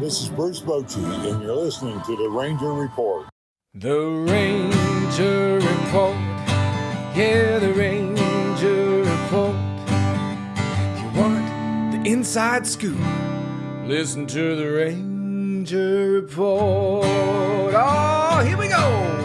This is Bruce Bochy, and you're listening to the Ranger Report. The Ranger Report. Yeah, the Ranger Report. If you want the inside scoop, listen to the Ranger Report. Oh, here we go.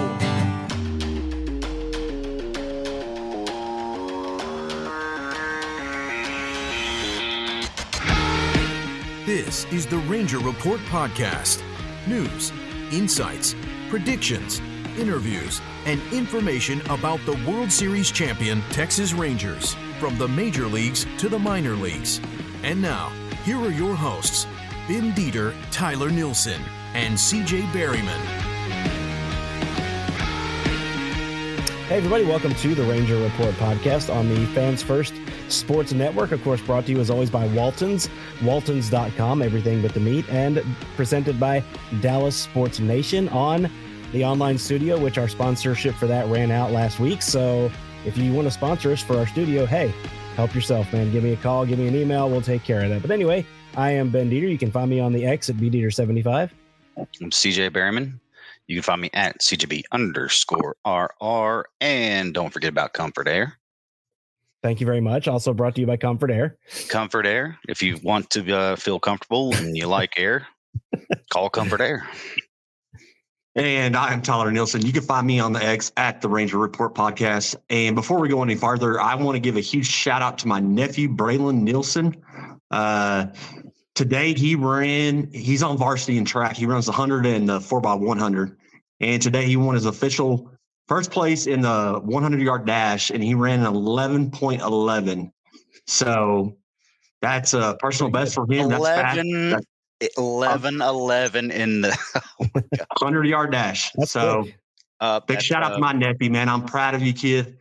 This is the Ranger Report podcast. News, insights, predictions, interviews, and information about the World Series champion Texas Rangers, from the major leagues to the minor leagues. And now, here are your hosts, Ben Dieter, Tyler Nilson, and CJ Berryman. Hey everybody, welcome to the Ranger Report podcast on the Fans First Sports Network. Of course, brought to you as always by Waltons, waltons.com, everything but the meat, and presented by Dallas Sports Nation on the online studio, which our sponsorship for that ran out last week. So if you want to sponsor us for our studio, hey, help yourself, man. Give me a call, give me an email. We'll take care of that. But anyway, I am Ben Dieter. You can find me on the X at BDieter75. I'm CJ Berryman. You can find me at CJB_RR. And don't forget about Comfort Air. Thank you very much. Also brought to you by Comfort Air. Comfort Air. If you want to feel comfortable and you like air, call Comfort Air. And I'm Tyler Nilson. You can find me on the X at the Ranger Report podcast. And before we go any farther, I want to give a huge shout out to my nephew, Braylon Nilson. Today he's on varsity in track. He runs the 100 and the 4x100. And today he won his official first place in the 100-yard dash, and he ran an 11.11. So that's a personal best for him. 11 in the 100-yard dash. That's so big shout out to my nephew, man. I'm proud of you, kid.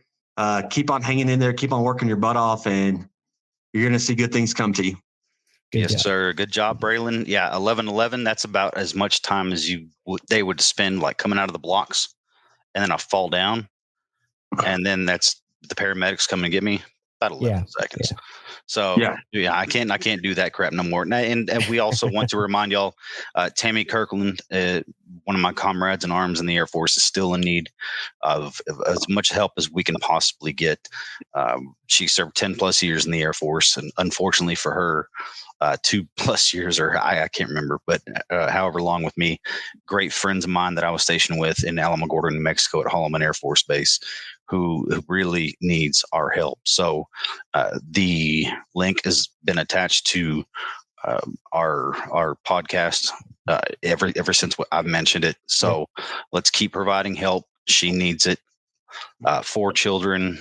Keep on hanging in there. Keep on working your butt off, and you're going to see good things come to you. Yes, sir. Good job, Braylon. Yeah, 11:11. That's about as much time as they would spend like coming out of the blocks, and then I fall down, and then that's the paramedics come and get me. About 11 seconds. Yeah. So yeah, I can't do that crap no more. And we also want to remind y'all, Tammy Kirkland, one of my comrades in arms in the Air Force, is still in need of as much help as we can possibly get. She served 10 plus years in the Air Force, and unfortunately for her, 2+ years, or I can't remember, but however long with me, great friends of mine that I was stationed with in Alamogordo, New Mexico at Holloman Air Force Base, who really needs our help. So the link has been attached to our podcast ever since I've mentioned it. So let's keep providing help. She needs it. 4 children,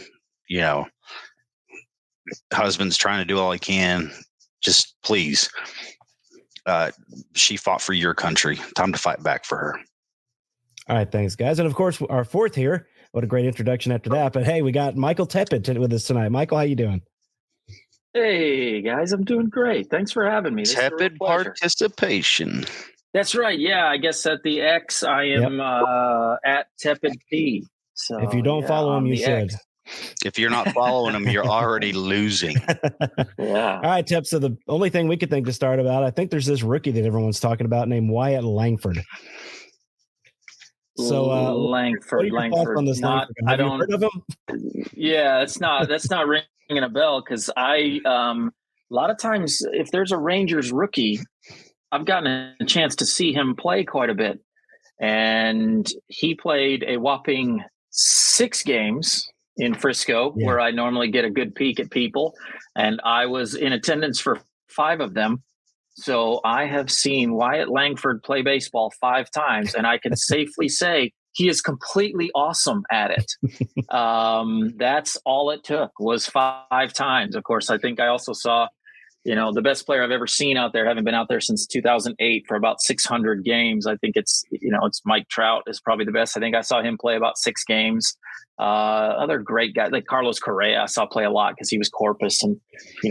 husband's trying to do all he can. Just please. She fought for your country. Time to fight back for her. All right. Thanks, guys. And of course, our fourth here. What a great introduction after that. But hey, we got Michael Tepid with us tonight. Michael, how you doing? Hey, guys. I'm doing great. Thanks for having me. Tepid participation. That's right. Yeah, I guess at the X, I am at Tepid P. So if you don't follow him, you should. X. If you're not following them, you're already losing. Yeah. All right, Tep. So the only thing we could think to start about, I think there's this rookie that everyone's talking about named Wyatt Langford. So Langford. On this Langford? Have you heard of him? Yeah, that's not ringing a bell, because a lot of times if there's a Rangers rookie, I've gotten a chance to see him play quite a bit, and he played a whopping 6 games in Frisco, where I normally get a good peek at people, and I was in attendance for 5 of them. So I have seen Wyatt Langford play baseball 5 times, and I can safely say he is completely awesome at it. That's all it took, was 5 times. Of course, I think I also saw, the best player I've ever seen out there, having been out there since 2008 for about 600 games. I think it's Mike Trout is probably the best. I think I saw him play about 6 games. Other great guys like Carlos Correa, I saw play a lot because he was Corpus and,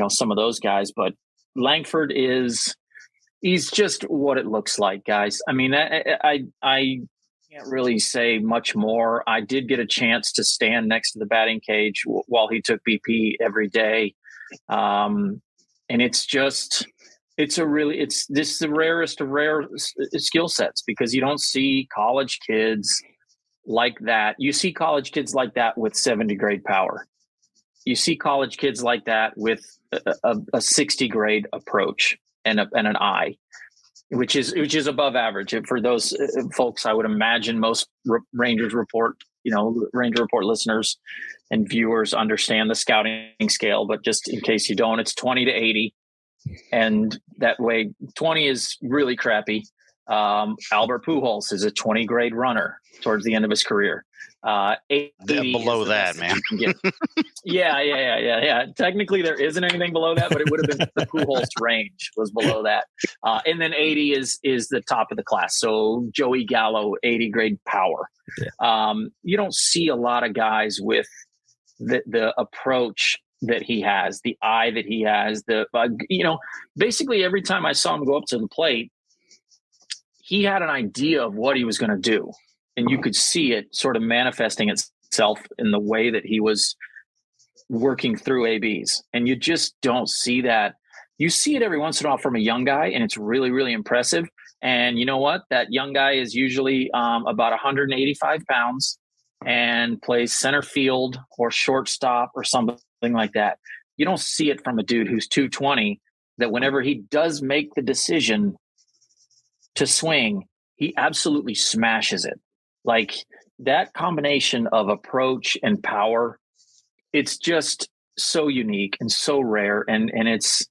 some of those guys. But Langford he's just what it looks like, guys. I mean, I can't really say much more. I did get a chance to stand next to the batting cage while he took BP every day. And it's just, it's the rarest of rare skill sets, because you don't see college kids like that. You see college kids like that with 70 grade power. You see college kids like that with a 60 grade approach and an eye, which is above average. And for those folks, I would imagine most Ranger Report listeners and viewers understand the scouting scale, but just in case you don't, it's 20 to 80. And that way 20 is really crappy. Albert Pujols is a 20 grade runner towards the end of his career. 80 below that, man. Yeah. Technically, there isn't anything below that, but it would have been the Pujols range was below that. And then 80 is the top of the class. So Joey Gallo, 80 grade power. Yeah. You don't see a lot of guys with the approach that he has, the eye that he has. Basically every time I saw him go up to the plate, he had an idea of what he was going to do. And you could see it sort of manifesting itself in the way that he was working through ABs. And you just don't see that. You see it every once in a while from a young guy, and it's really, really impressive. And you know what? That young guy is usually about 185 pounds and plays center field or shortstop or something like that. You don't see it from a dude who's 220, that whenever he does make the decision to swing, he absolutely smashes it. Like that combination of approach and power, it's just so unique and so rare. And it's,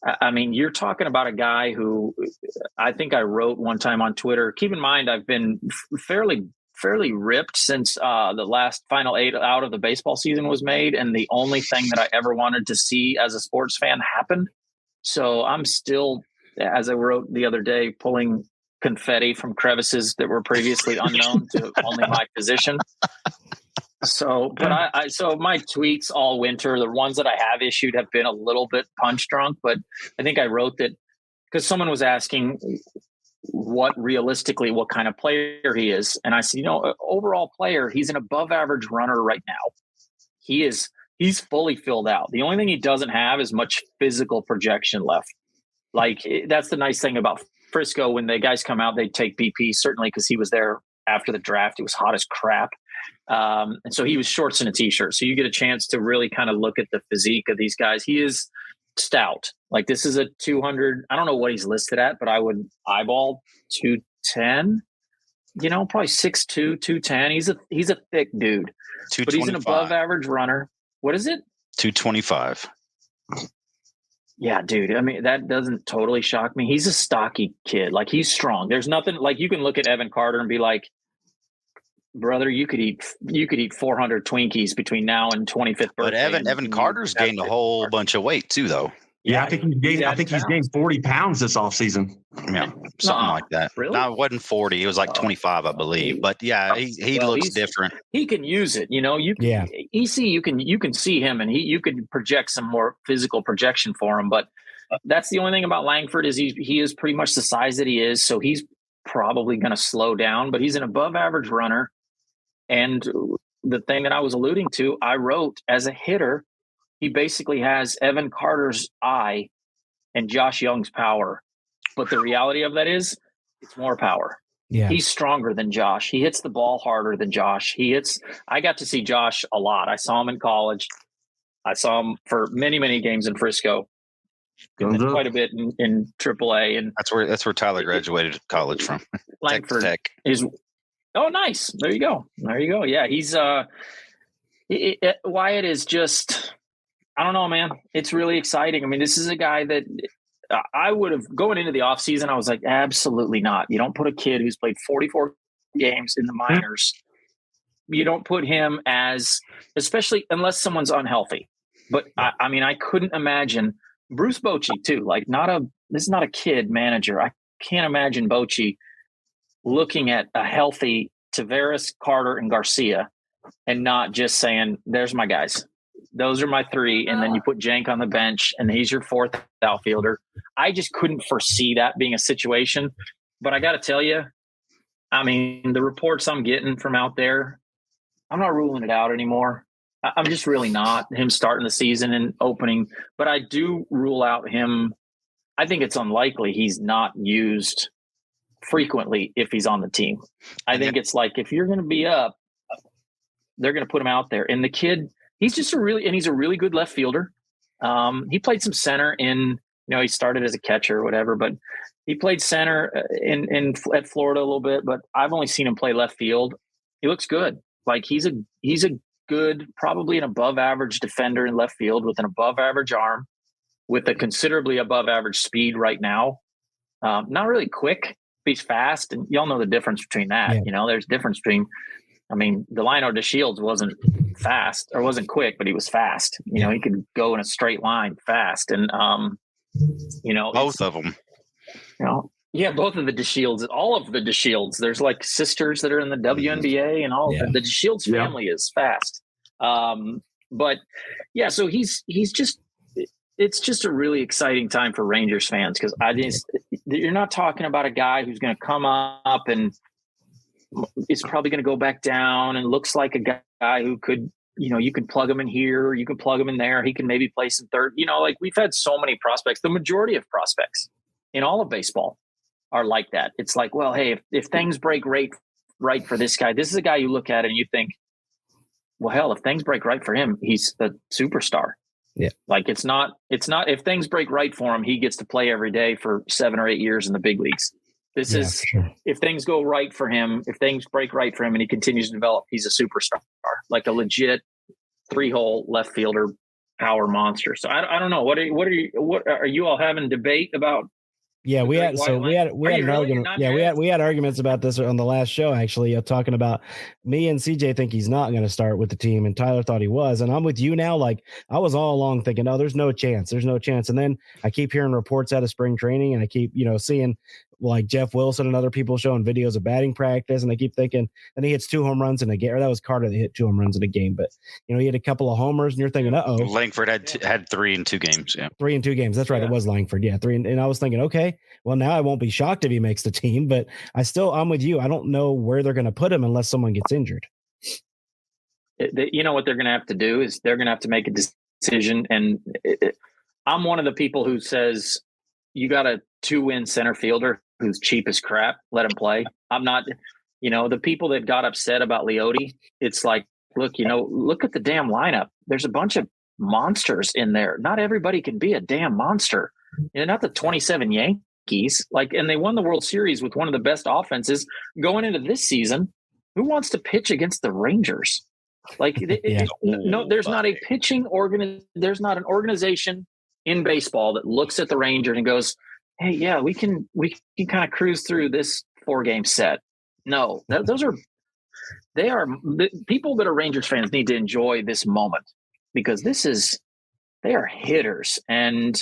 I mean, you're talking about a guy who I think I wrote one time on Twitter. Keep in mind, I've been fairly ripped since the last final 8 out of the baseball season was made. And the only thing that I ever wanted to see as a sports fan happened. So I'm still, as I wrote the other day, pulling confetti from crevices that were previously unknown to only my position. So, but so my tweets all winter, the ones that I have issued have been a little bit punch drunk, but I think I wrote that because someone was asking what kind of player he is. And I said, overall player, he's an above average runner right now. He's fully filled out. The only thing he doesn't have is much physical projection left. Like that's the nice thing about Frisco. When the guys come out, they take BP, certainly because he was there after the draft. It was hot as crap. And so he was shorts and a t-shirt. So you get a chance to really kind of look at the physique of these guys. He is stout. Like this is a 200. I don't know what he's listed at, but I would eyeball 210, probably 6'2", 210. He's a thick dude, but he's an above average runner. What is it? 225. Yeah, dude. I mean, that doesn't totally shock me. He's a stocky kid. Like he's strong. There's nothing like you can look at Evan Carter and be like, brother, you could eat 400 Twinkies between now and 25th birthday. But Evan Carter's gained a whole bunch of weight too, though. Yeah, I think he's gained 40 pounds this offseason. Yeah, something like that. Really? No, it wasn't 40. It was like 25, I believe. But yeah, he looks different. He can use it. You can see him, and you could project some more physical projection for him. But that's the only thing about Langford is he is pretty much the size that he is. So he's probably going to slow down, but he's an above average runner. And the thing that I was alluding to, I wrote as a hitter, he basically has Evan Carter's eye and Josh Young's power. But the reality of that is it's more power. Yeah. He's stronger than Josh. He hits the ball harder than Josh. I got to see Josh a lot. I saw him in college. I saw him for many, many games in Frisco. And then quite a bit in AAA. And that's where Tyler graduated college from. Langford Tech. is. Oh, nice. There you go. Yeah, he's Wyatt is just. I don't know, man. It's really exciting. I mean, this is a guy that I would have going into the offseason. I was like, absolutely not. You don't put a kid who's played 44 games in the minors. You don't put him especially unless someone's unhealthy. But I mean, I couldn't imagine Bruce Bochy too. Like this is not a kid manager. I can't imagine Bochy looking at a healthy Tavares, Carter, and Garcia and not just saying, there's my guys. Those are my 3. And then you put Jank on the bench and he's your 4th outfielder. I just couldn't foresee that being a situation. But I got to tell you, I mean, the reports I'm getting from out there, I'm not ruling it out anymore. I'm just really not him starting the season and opening. But I do rule out him I think it's unlikely he's not used frequently if he's on the team. I think it's like, if you're going to be up, they're going to put him out there. And the kid, he's a really good left fielder. He played some center in, he started as a catcher or whatever, but he played center at Florida a little bit, but I've only seen him play left field. He looks good. Like he's a good, probably an above average defender in left field with an above average arm, with a considerably above average speed right now. Not really quick, but he's fast. And y'all know the difference between that. Yeah. There's a difference between, Delino DeShields wasn't fast or wasn't quick, but he was fast. He could go in a straight line fast. And, both of them. Both of the DeShields, all of the DeShields. There's like sisters that are in the WNBA, and all the DeShields family is fast. So it's just a really exciting time for Rangers fans, because you're not talking about a guy who's going to come up and is probably going to go back down and looks like a guy who could, you can plug him in here, you can plug him in there. He can maybe play some third. We've had so many prospects. The majority of prospects in all of baseball are like that. It's like, well, hey, if things break right for this guy, this is a guy you look at and you think, well, hell, if things break right for him, he's a superstar. Yeah. Like it's not, if things break right for him, he gets to play every day for 7 or 8 years in the big leagues. This is, sure. If things go right for him, if things break right for him and he continues to develop, he's a superstar, like a legit 3-hole left fielder power monster. So I don't know. What are you all having debate about? Yeah, we had an argument. Yeah, we had arguments about this on the last show, actually, talking about me and CJ think he's not going to start with the team, and Tyler thought he was. And I'm with you now. Like, I was all along thinking, oh, there's no chance. And then I keep hearing reports out of spring training, and I keep, seeing like Jeff Wilson and other people showing videos of batting practice, and I keep thinking, and he hits 2 home runs in a game. Or that was Carter that hit 2 home runs in a game, but he had a couple of homers, and you're thinking, Langford had 3 in 2 games. Yeah, 3 in 2 games. That's right. Yeah. It was Langford. Yeah, 3. And I was thinking, okay, well, now I won't be shocked if he makes the team, but I'm with you. I don't know where they're going to put him unless someone gets injured. What they're going to have to do is they're going to have to make a decision. And I'm one of the people who says, you got a 2-win center fielder who's cheap as crap. Let him play. I'm not, the people that got upset about Leote, it's like, look at the damn lineup. There's a bunch of monsters in there. Not everybody can be a damn monster. Not the 27 Yankees. And they won the World Series with one of the best offenses going into this season. Who wants to pitch against the Rangers? There's not a pitching there's not an organization in baseball that looks at the Rangers and goes, hey, yeah, we can kind of cruise through this 4-game set. No, they are the people that are Rangers fans need to enjoy this moment, because they are hitters. And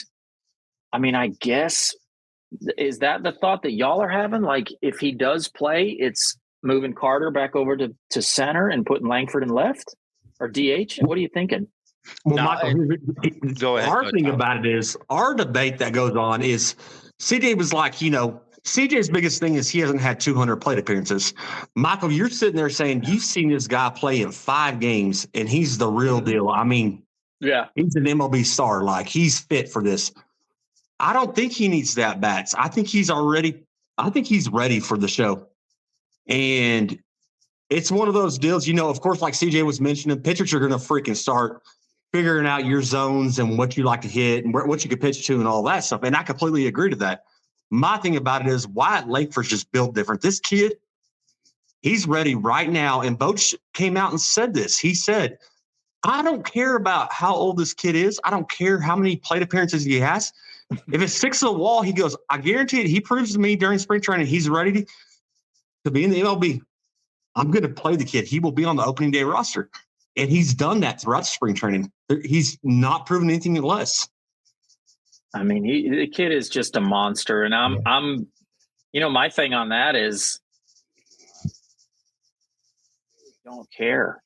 I guess, is that the thought that y'all are having? Like, if he does play, it's moving Carter back over to center and putting Langford in left, or DH? What are you thinking? Well, Michael, go ahead. Our thing about it is, our debate that goes on is, CJ was like, CJ's biggest thing is he hasn't had 200 plate appearances. Michael, you're sitting there saying you've seen this guy play in 5 games, and he's the real deal. Yeah, he's an MLB star. Like, he's fit for this. I don't think he needs that bats. I think he's ready for the show. And it's one of those deals, of course, like CJ was mentioning, pitchers are going to freaking start figuring out your zones and what you like to hit and what you can pitch to and all that stuff. And I completely agree to that. My thing about it is Wyatt Langford's just built different. This kid, he's ready right now. And Boach came out and said this. He said, I don't care about how old this kid is. I don't care how many plate appearances he has. If it sticks to the wall, he goes, I guarantee it. He proves to me during spring training he's ready to be in the MLB. I'm going to play the kid. He will be on the opening day roster. And he's done that throughout spring training. He's not proven anything less. The kid is just a monster. And I'm my thing on that is, I don't care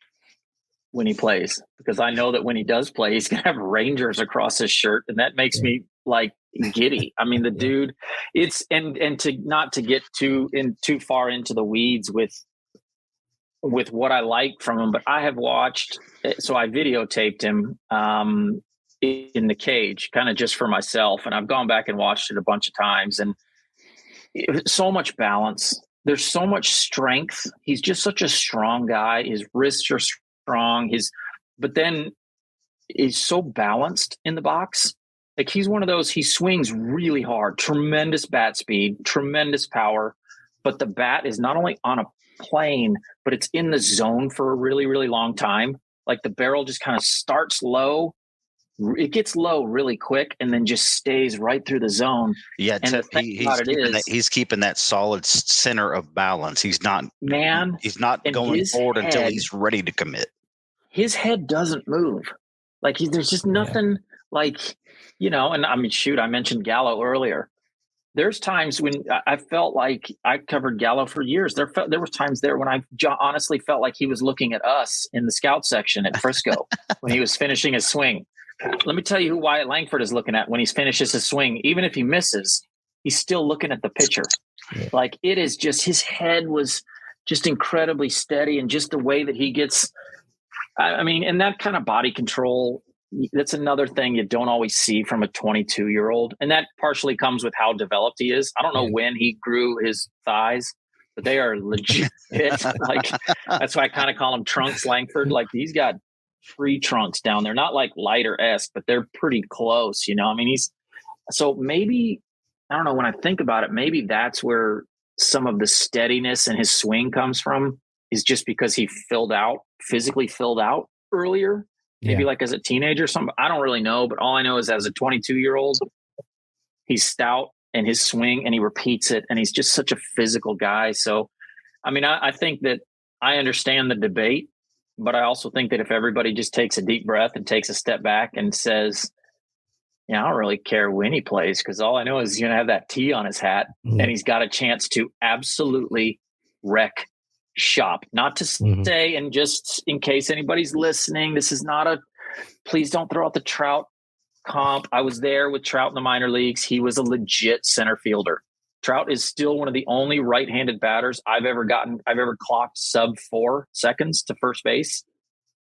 when he plays, because I know that when he does play, he's going to have Rangers across his shirt. And that makes me like giddy. The dude, it's, and to not to get too far into the weeds with what I like from him, but I have watched, so I videotaped him in the cage, kind of just for myself. And I've gone back and watched it a bunch of times, and so much balance. There's so much strength. He's just such a strong guy. His wrists are strong. But then he's so balanced in the box. Like, he's one of those, he swings really hard, tremendous bat speed, tremendous power, but the bat is not only on a plane, but it's in the zone for a really, really long time. Like, the barrel just kind of starts low. It gets low really quick and then just stays right through the zone. Yeah, and he's keeping that solid center of balance. He's not going forward until he's ready to commit. His head doesn't move. Like, there's just nothing like, and I mean, shoot, I mentioned Gallo earlier. There's times when I felt like I covered Gallo for years. There were times there when I honestly felt like he was looking at us in the scout section at Frisco when he was finishing his swing. Let me tell you who Wyatt Langford is looking at when he finishes his swing. Even if he misses, he's still looking at the pitcher. Yeah. Like, it is just, his head was just incredibly steady, and just the way that he gets, I mean, and that kind of body control, that's another thing you don't always see from a 22-year-old. And that partially comes with how developed he is. I don't know when he grew his thighs, but they are legit. Like, that's why I kind of call him Trunks Langford. Like, he's got 3 trunks down there, not like lighter-esque, but they're pretty close, I mean, so maybe, I don't know, when I think about it, maybe that's where some of the steadiness in his swing comes from, is just because he physically filled out earlier, maybe like as a teenager or something. I don't really know, but all I know is as a 22-year-old, he's stout in his swing and he repeats it, and he's just such a physical guy. So, I mean, I think that I understand the debate, but I also think that if everybody just takes a deep breath and takes a step back and says, I don't really care when he plays, because all I know is he's going to have that T on his hat, and he's got a chance to absolutely wreck shop. Not to say, and just in case anybody's listening, this is not please don't throw out the Trout comp. I was there with Trout in the minor leagues. He was a legit center fielder. Trout is still one of the only right-handed batters I've ever clocked sub 4 seconds to first base.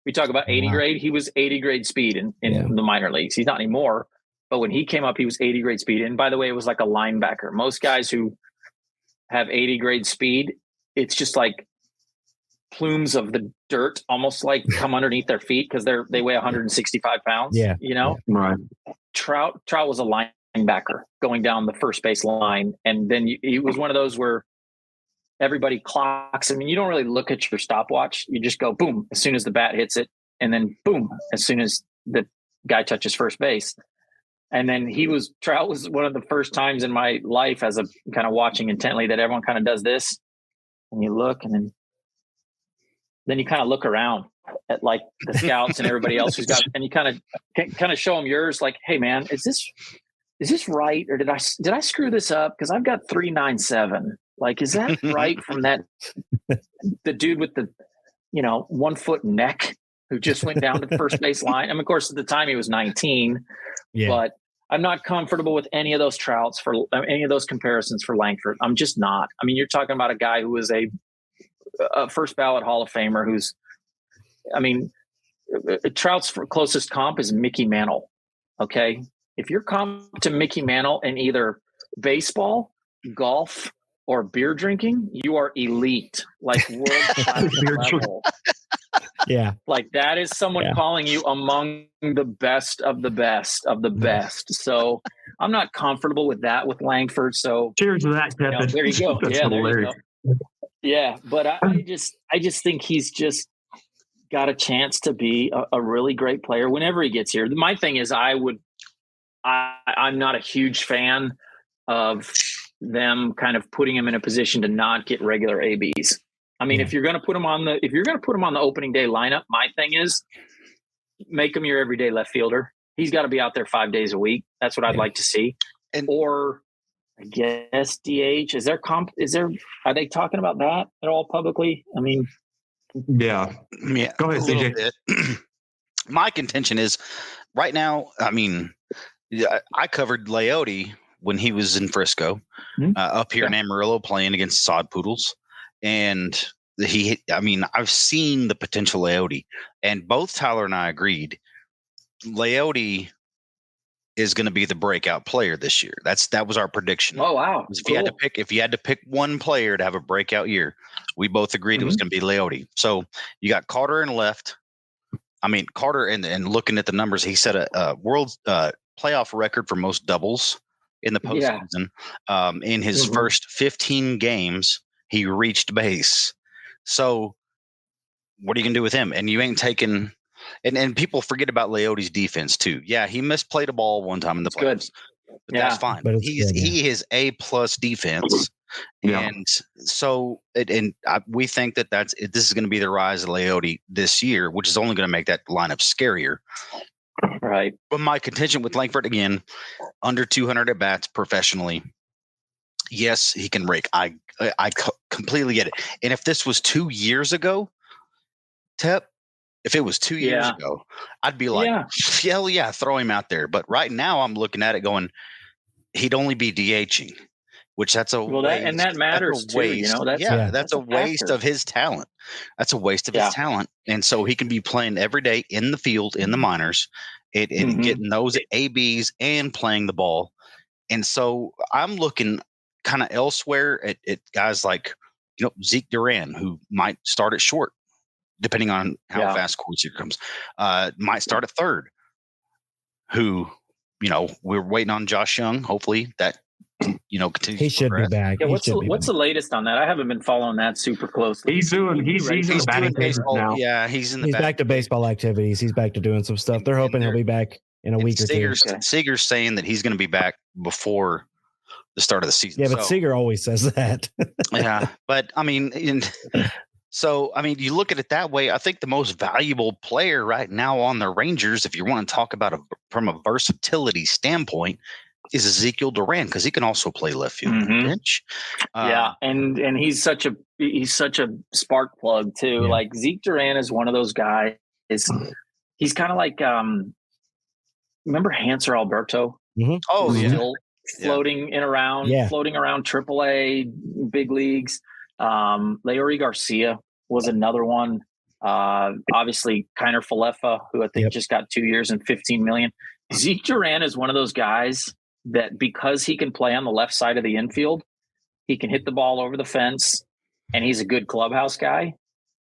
We talk about 80 grade. He was 80 grade speed in the minor leagues. He's not anymore, but when he came up, he was 80 grade speed. And by the way, it was like a linebacker. Most guys who have 80 grade speed, it's just like plumes of the dirt almost like come underneath their feet, because they weigh 165 pounds. Right. Trout was a linebacker going down the first base line, and then he was one of those where everybody clocks. I mean, you don't really look at your stopwatch. You just go boom as soon as the bat hits it, and then boom as soon as the guy touches first base. And then Trout was one of the first times in my life, as a kind of watching intently, that everyone kind of does this, and you look, and then you kind of look around at like the scouts and everybody else who's got, and you kind of show them yours, like, hey man, is this right? Or did I screw this up? Cause I've got 397. Like, is that right? From the dude with the, 1 foot neck who just went down to the first base line. I mean, of course, at the time he was 19, but I'm not comfortable with any of those Trouts for any of those comparisons for Langford. I'm just not. I mean, you're talking about a guy who is a first ballot Hall of Famer Trout's closest comp is Mickey Mantle. Okay. If you're comp to Mickey Mantle in either baseball, golf, or beer drinking, you are elite, like world class level. Yeah. Like, that is someone calling you among the best of the best of the best. So I'm not comfortable with that with Langford. So cheers to that, Tepid. There you go. That's hilarious. Yeah, but I just think he's just got a chance to be a really great player whenever he gets here. My thing is, I'm not a huge fan of them kind of putting him in a position to not get regular ABs. I mean, if you're going to put him on the opening day lineup, my thing is make him your everyday left fielder. He's got to be out there 5 days a week. That's what I'd like to see. Or I guess DH. Are they talking about that at all publicly? I mean, yeah. Go ahead, CJ. My contention is right now, I mean, I covered Leote when he was in Frisco, up here in Amarillo playing against Sod Poodles. And I've seen the potential Leote, and both Tyler and I agreed Leote is going to be the breakout player this year. That was our prediction. Oh wow! If you had to pick one player to have a breakout year, we both agreed it was going to be Leote. So you got Carter in left. I mean, Carter, and looking at the numbers, he set a world playoff record for most doubles in the postseason. In his first 15 games, he reached base. So what are you going to do with him? And you ain't taking – and people forget about Leote's defense too. Yeah, he misplayed a ball one time in the playoffs. But that's fine. But he is A+ defense. And so we think that this is going to be the rise of Leote this year, which is only going to make that lineup scarier. Right. But my contention with Langford, again, under 200 at bats professionally. Yes, he can rake. I completely get it. And if this was 2 years ago, if it was 2 years ago, I'd be like, hell yeah, throw him out there. But right now I'm looking at it going, he'd only be DHing, which that's a waste. And that matters too. You know, that's a waste of his talent. That's a waste of his talent. And so he can be playing every day in the field, in the minors, and getting those ABs and playing the ball. And so I'm looking kind of elsewhere at guys like, Zeke Duran, who might start at short, depending on how fast Corsi comes, might start at third, who, we're waiting on Josh Young. Hopefully that, continues. He should be back. Yeah, what's the latest on that? I haven't been following that super closely. He's in the batting baseball now. Yeah, he's back to baseball activities. He's back to doing some stuff. They're hoping he'll be back in a week or two. Seager's saying that he's going to be back before the start of the season. Yeah, but Seager always says that. Yeah, but I mean, you look at it that way. I think the most valuable player right now on the Rangers, if you want to talk about from a versatility standpoint, is Ezekiel Duran, because he can also play left field bench. And he's such a spark plug too. Yeah. Like Zeke Duran is one of those guys. He's kind of like remember Hanser Alberto? Mm-hmm. Oh yeah. Still floating around AAA big leagues. Leote Garcia was another one. Obviously Kiner Falefa, who I think just got 2 years and $15 million. Zeke Duran is one of those guys that, because he can play on the left side of the infield, he can hit the ball over the fence, and he's a good clubhouse guy.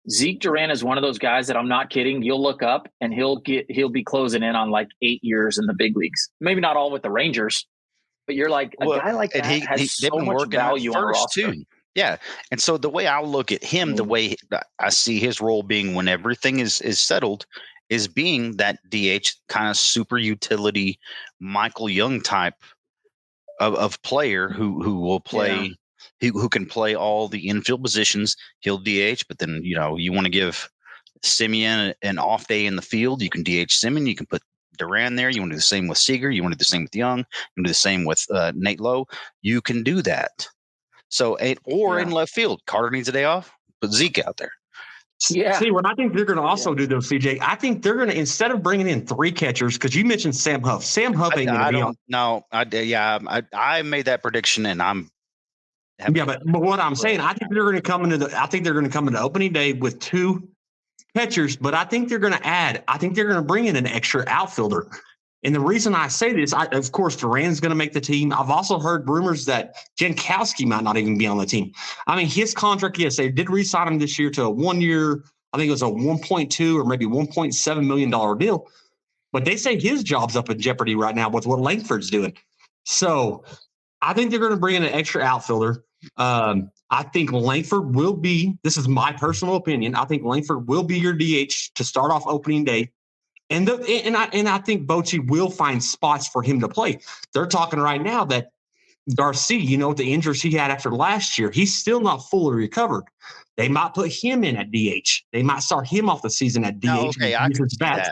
Zeke Duran is one of those guys that, I'm not kidding, you'll look up and he'll be closing in on like 8 years in the big leagues. Maybe not all with the Rangers, but you're like, a guy like that has so much value on the roster. Too. Yeah. And so the way I look at him, the way I see his role being when everything is settled, is being that DH kind of super utility Michael Young type of player who will play, who can play all the infield positions. He'll DH, but then, you want to give Simeon an off day in the field, you can DH Simeon, you can put Duran there. You want to do the same with Seager. You want to do the same with Young. You want to do the same with Nate Lowe. You can do that. So, in left field, Carter needs a day off, put Zeke out there. Yeah. See, what I think they're going to also do, though, CJ, I think they're going to, instead of bringing in 3 catchers, because you mentioned Sam Huff. Sam Huff ain't going to be on. No, I made that prediction, and I'm. But what I'm saying, I think they're going to come into opening day with 2 catchers, but I think they're going to bring in an extra outfielder. And the reason I say this, of course, Duran's going to make the team. I've also heard rumors that Jankowski might not even be on the team. I mean, his contract, yes, they did re-sign him this year to a 1 year, I think it was a $1.2 or maybe $1.7 million deal. But they say his job's up in jeopardy right now with what Langford's doing. So I think they're going to bring in an extra outfielder. I think Langford will be, this is my personal opinion, I think Langford will be your DH to start off opening day. And I think Bochy will find spots for him to play. They're talking right now that Garcia, with the injuries he had after last year, he's still not fully recovered. They might put him in at DH. They might start him off the season at DH. I could see that.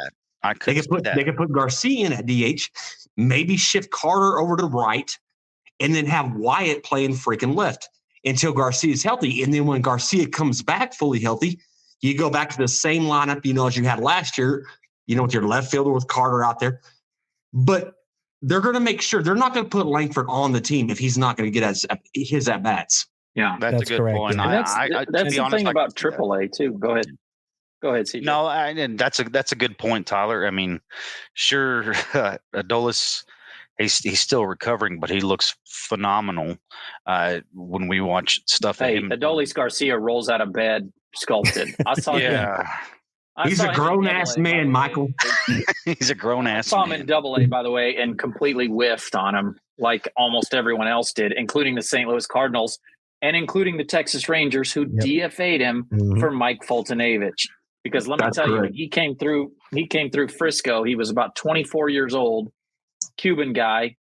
They could put Garcia in at DH, maybe shift Carter over to right, and then have Wyatt playing freaking left until Garcia is healthy. And then when Garcia comes back fully healthy, you go back to the same lineup, as you had last year, with your left fielder with Carter out there. But they're going to make sure they're not going to put Langford on the team if he's not going to get his at-bats. Yeah, that's a good correct. point. And that's the thing about AAA too. Go ahead, CJ. No, and that's a good point, Tyler. I mean, sure, Adolis He's still recovering, but he looks phenomenal when we watch stuff. Hey, Adolis Garcia rolls out of bed sculpted. I saw him. He's a grown-ass man, Michael. He's a grown-ass man. I saw man. him in AA, by the way, and completely whiffed on him like almost everyone else did, including the St. Louis Cardinals and including the Texas Rangers, who DFA'd him for Mike Foltynewicz. Because let me tell you, when he came through Frisco. He was about 24 years old, Cuban guy,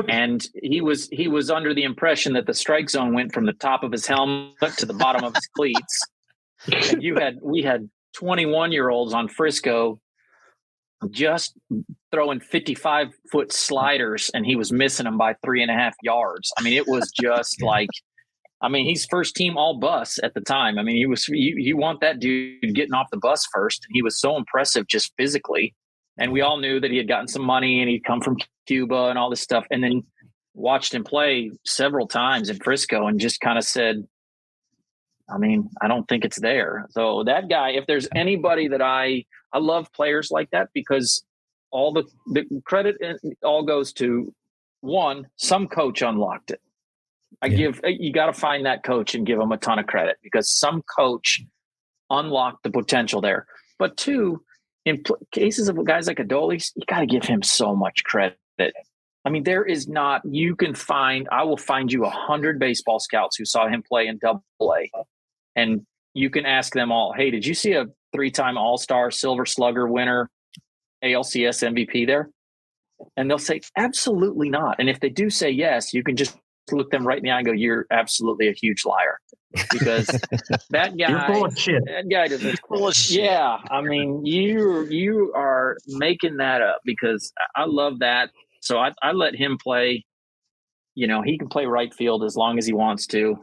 and he was under the impression that the strike zone went from the top of his helmet to the bottom of his cleats. And we had 21-year-olds on Frisco just throwing 55-foot sliders, and he was missing them by 3.5 yards. I mean, it was just like, he's first team all bus at the time. I mean, you want that dude getting off the bus first, and he was so impressive just physically. And we all knew that he had gotten some money and he'd come from Cuba and all this stuff. And then watched him play several times in Frisco and just kind of said, I don't think it's there. So that guy, if there's anybody that I love players like that, because all the credit all goes to one, some coach unlocked it. You got to find that coach and give him a ton of credit, because some coach unlocked the potential there. But two, in cases of guys like Adolis, you got to give him so much credit. There is not, I will find you 100 baseball scouts who saw him play in AA, and you can ask them all, hey, did you see a 3-time All-Star Silver Slugger winner, ALCS MVP there? And they'll say, absolutely not. And if they do say yes, you can just look them right in the eye and go, you're absolutely a huge liar, because that guy, you're full of shit. That guy doesn't. Full of shit. Yeah. You are making that up, because I love that. So I let him play, he can play right field as long as he wants to.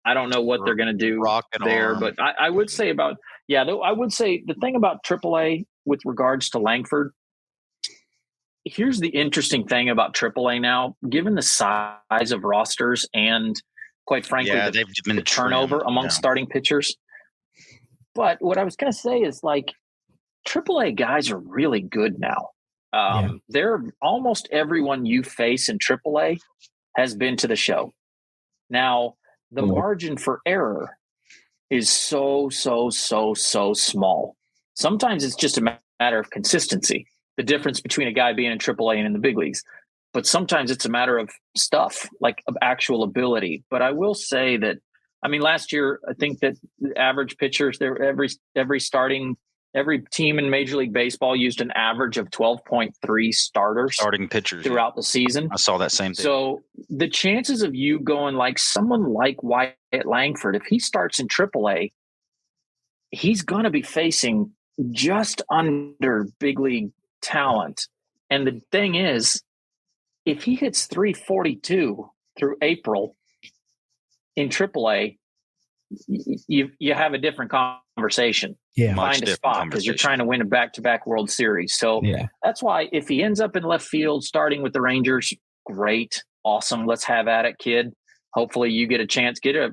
I don't know what they're going to do there, but I would say I would say the thing about AAA with regards to Langford, here's the interesting thing about AAA now, given the size of rosters and, quite frankly, the turnover among starting pitchers. But what I was going to say is, like, AAA guys are really good now. They're almost everyone you face in AAA has been to the show. Now, the margin for error is so small. Sometimes it's just a matter of consistency, the difference between a guy being in AAA and in the big leagues. But sometimes it's a matter of stuff, like of actual ability. But I will say that, last year, I think that the average pitchers, every team in Major League Baseball used an average of 12.3 starting pitchers throughout the season. I saw that same thing. So the chances of you going like someone like Wyatt Langford, if he starts in AAA, he's going to be facing just under big league talent. And the thing is, if he hits 342 through April in AAA, you have a different conversation. Find a spot, because you're trying to win a back-to-back World Series. So that's why if he ends up in left field starting with the Rangers, great, awesome. Let's have at it, kid. Hopefully you get a chance. Get a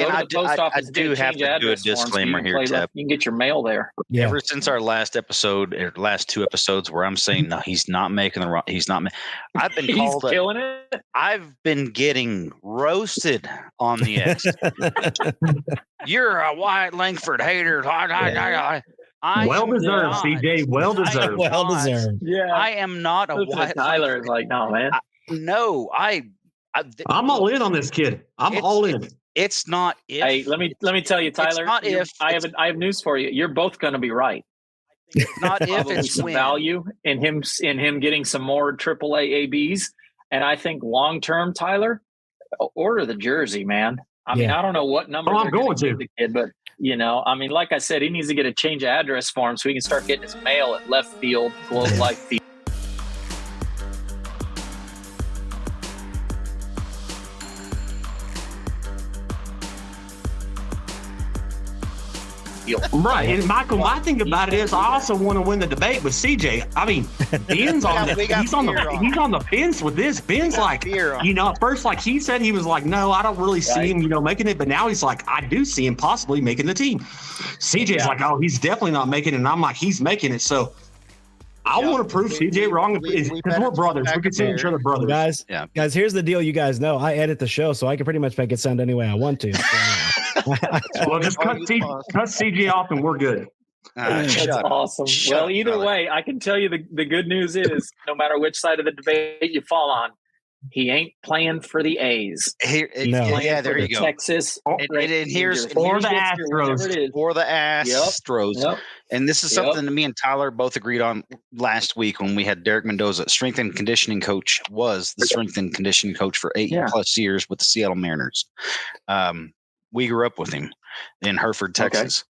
I do have to do a disclaimer here, Tep. You can get your mail there. Yeah. Ever since our last episode, or last 2 episodes, where I'm saying, no, he's not making the wrong. He's not. I've been called. He's killing it. I've been getting roasted on the X. You're a Wyatt Langford hater. Well deserved, CJ. Well deserved. Well deserved. Yeah. I am not a Wyatt. Tyler is like, no, man. I'm all in on this kid. I'm all in. It's not if. Hey, let me tell you, Tyler. It's not if. I have news for you. You're both going to be right. It's not if. It's some when. value in him getting some more AAA ABs, and I think long term, Tyler, order the jersey, man. I don't know what number I'm going to the kid, but like I said, he needs to get a change of address for him so he can start getting his mail at left field, Globe Life Field. Right. And Michael, my thing about it is I also want to win the debate with CJ. Ben's he's on the fence with this. Ben's like, at first, like he said, he was like, no, I don't really see him, making it. But now he's like, I do see him possibly making the team. CJ's like, oh, he's definitely not making it. And I'm like, he's making it. So I want to prove CJ wrong because we're brothers. We can see each other brothers. Guys, here's the deal. You guys know I edit the show, so I can pretty much make it sound any way I want to. Well, just cut CJ off and we're good. That's awesome. Well, either way, I can tell you the good news is no matter which side of the debate you fall on, he ain't playing for the A's. Yeah, there you go. Texas. And here's for the Astros. For the Astros. Yep. And this is something that me and Tyler both agreed on last week when we had Derek Mendoza. Strength and conditioning coach was the strength and conditioning coach for 8+ years with the Seattle Mariners. We grew up with him in Herdford, Texas,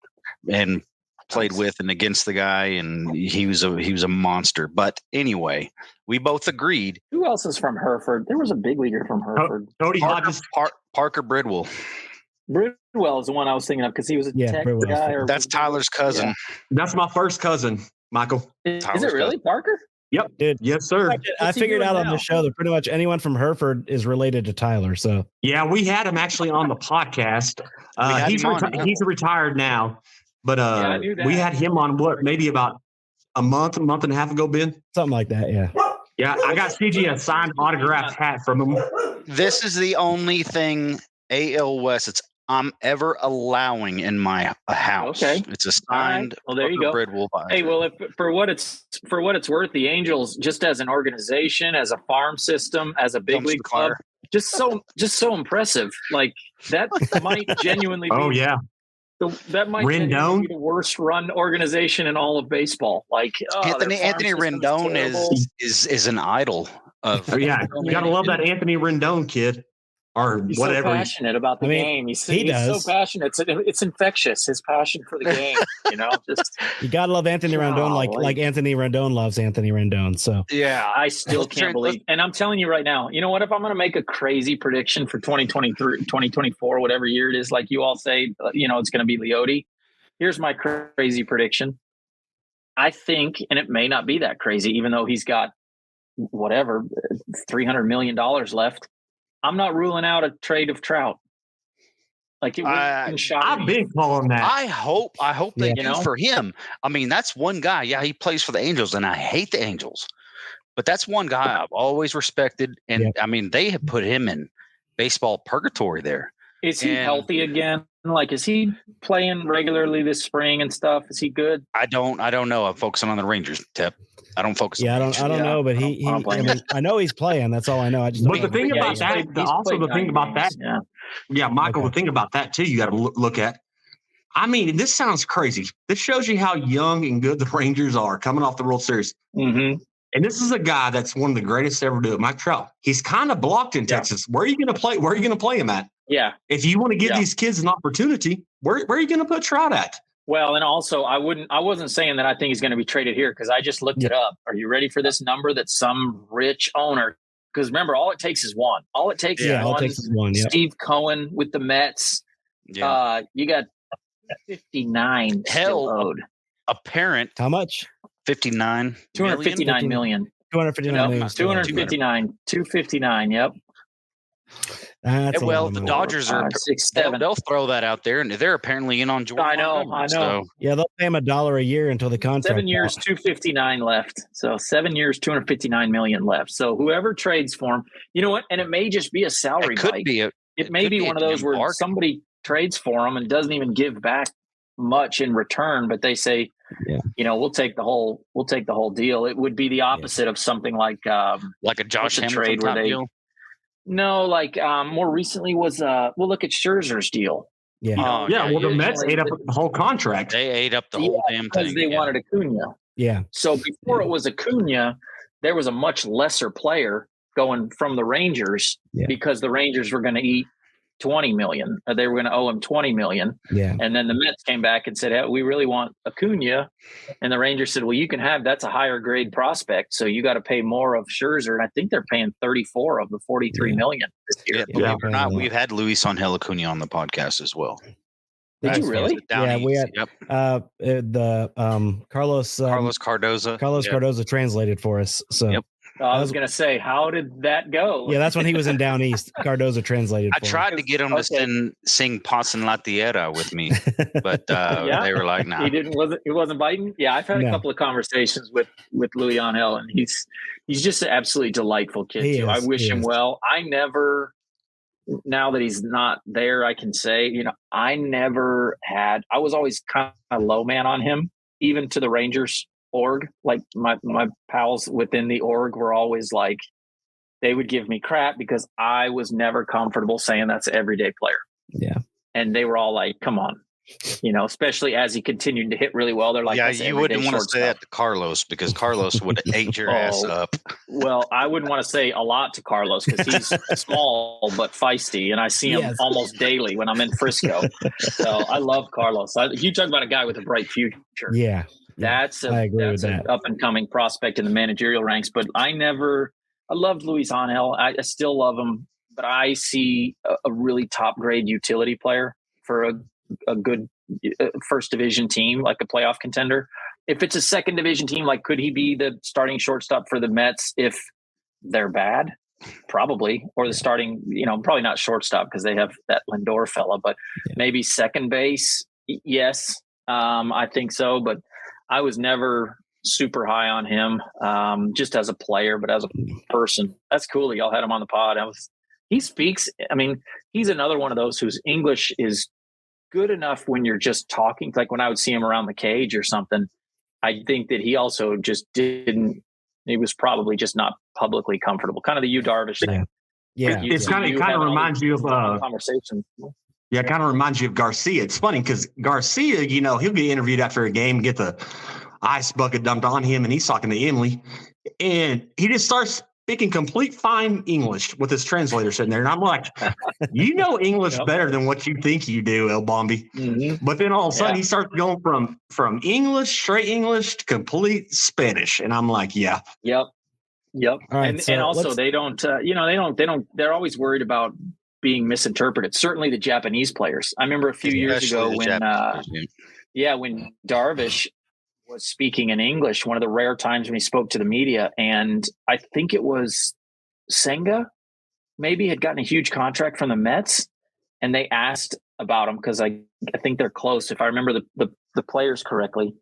and played with and against the guy, and he was a monster. But anyway, we both agreed. Who else is from Herdford? There was a big leaguer from Herdford. Cody Hodges. Parker Bridwell. Bridwell is the one I was thinking of because he was a tech guy. That's Tyler's cousin. Yeah. That's my first cousin, Michael. Is it really Parker? Yep, dude. Yes, sir. I figured out on the show that pretty much anyone from Hereford is related to Tyler. So yeah, we had him actually on the podcast. He's retired now, but we had him on maybe about a month and a half ago, Ben? Something like that, yeah. Yeah, I got CG a signed autographed hat from him. This is the only thing AL West I'm ever allowing in my house. Okay, it's a signed. Right. Well, there you go. Bridwell. Hey, well, for what it's worth, the Angels, just as an organization, as a farm system, as a big league club, just so impressive. Like that might genuinely. Oh be, yeah. That might be the worst run organization in all of baseball. Like Anthony Rendon is an idol of. Yeah, you gotta love that Anthony Rendon kid. Or he's whatever. So passionate about the game. He's so passionate. It's infectious. His passion for the game. You gotta love Anthony Rendon like Anthony Rendon loves Anthony Rendon. So yeah, I still can't believe. And I'm telling you right now, you know what? If I'm going to make a crazy prediction for 2023, 2024, whatever year it is, like you all say, it's going to be Leote. Here's my crazy prediction. I think, and it may not be that crazy, even though he's got whatever $300 million left. I'm not ruling out a trade of Trout. Like I've been calling that. I hope they do for him. I mean, that's one guy. Yeah, he plays for the Angels, and I hate the Angels, but that's one guy I've always respected. And I mean, they have put him in baseball purgatory there. Is he healthy again? Like, is he playing regularly this spring and stuff? Is he good? I don't know. I'm focusing on the Rangers, Tep. I don't focus. Yeah, I don't know, but I know he's playing. That's all I know. The thing about that, Michael, the thing about that too, you got to look at. I mean, this sounds crazy. This shows you how young and good the Rangers are coming off the World Series. Mm-hmm. And this is a guy that's one of the greatest to ever do it, Mike Trout. He's kind of blocked in Texas. Where are you going to play? Where are you going to play him at? Yeah. If you want to give these kids an opportunity, where are you going to put Trout at? Well, and also I wasn't saying that I think he's going to be traded here because I just looked it up. Are you ready for this number that some rich owner, because remember, all it takes is one. All it takes is one. Steve Cohen with the Mets. Yeah. You got 59 still owed. A parent. How much? 59. 259 million. 259 million. 259. Yep. The Dodgers are 6-7. They'll throw that out there, and they're apparently in on Jordan. I know. So. Yeah, they'll pay him $1 a year until the contract. 7 years, 259 left. So 7 years, 259 million left. So whoever trades for him, you know what? And it may just be a salary. It may be one of those where somebody trades for him and doesn't even give back much in return, but they say, we'll take the whole deal. It would be the opposite of something like a Josh Hamilton trade where deal. No, like more recently was we'll look at Scherzer's deal. Yeah. The Mets ate up the whole contract. They ate up the whole damn thing. Because they wanted Acuna. Yeah. So before it was Acuna, there was a much lesser player going from the Rangers because the Rangers were going to eat $20 million. They were going to owe him $20 million. Yeah. And then the Mets came back and said, hey, we really want Acuna. And the Rangers said, well, you can have, that's a higher grade prospect. So you got to pay more of Scherzer. And I think they're paying 34 of the 43 million this year. Believe it or not, we've had Luis Angel Acuna on the podcast as well. Did you really? Yeah, we had Carlos Cardoza. Carlos Cardoza translated for us. So I was going to say, how did that go? Yeah, that's when he was in Down East. Cardozo translated. I tried to get him to sing Pasan La Tierra with me, but they were like, "Nah." He wasn't biting. Yeah, I've had a couple of conversations with Luis Angel, and he's just an absolutely delightful kid too. I wish him well. I never, now that he's not there, I can say, I was always kind of low man on him, even to the Rangers org. Like my pals within the org were always like, they would give me crap because I was never comfortable saying that's an everyday player. Yeah. And they were all like, come on, especially as he continued to hit really well. They're like, yeah, you wouldn't want to say that to Carlos because Carlos would have ate your ass up. Well, I wouldn't want to say a lot to Carlos because he's small but feisty, and I see him almost daily when I'm in Frisco. So I love Carlos. You talk about a guy with a bright future. Yeah. That's an up and coming prospect in the managerial ranks. But I loved Luis Angel. I still love him, but I see a really top grade utility player for a good first division team, like a playoff contender. If it's a second division team, like could he be the starting shortstop for the Mets if they're bad? Probably. Or the starting, probably not shortstop because they have that Lindor fella, but maybe second base. Yes, I think so. But I was never super high on him, just as a player, but as a person. That's cool that y'all had him on the pod. He speaks. I mean, he's another one of those whose English is good enough when you're just talking. Like when I would see him around the cage or something, I think that he also just didn't. He was probably just not publicly comfortable. Kind of the Yu Darvish thing. Yeah, it kind of reminds you of conversation. Yeah, it kind of reminds you of Garcia. It's funny because Garcia, he'll get interviewed after a game, get the ice bucket dumped on him, and he's talking to Emily, and he just starts speaking complete fine English with his translator sitting there. And I'm like, English better than what you think you do, El Bombi. Mm-hmm. But then all of a sudden he starts going from English, straight English to complete Spanish. And I'm like, yeah. Yep. Right, and also they don't, they're always worried about being misinterpreted. Certainly the Japanese players. I remember a few years ago when Darvish was speaking in English, one of the rare times when he spoke to the media, and I think it was Senga maybe had gotten a huge contract from the Mets, and they asked about him because I think they're close, if I remember the players correctly.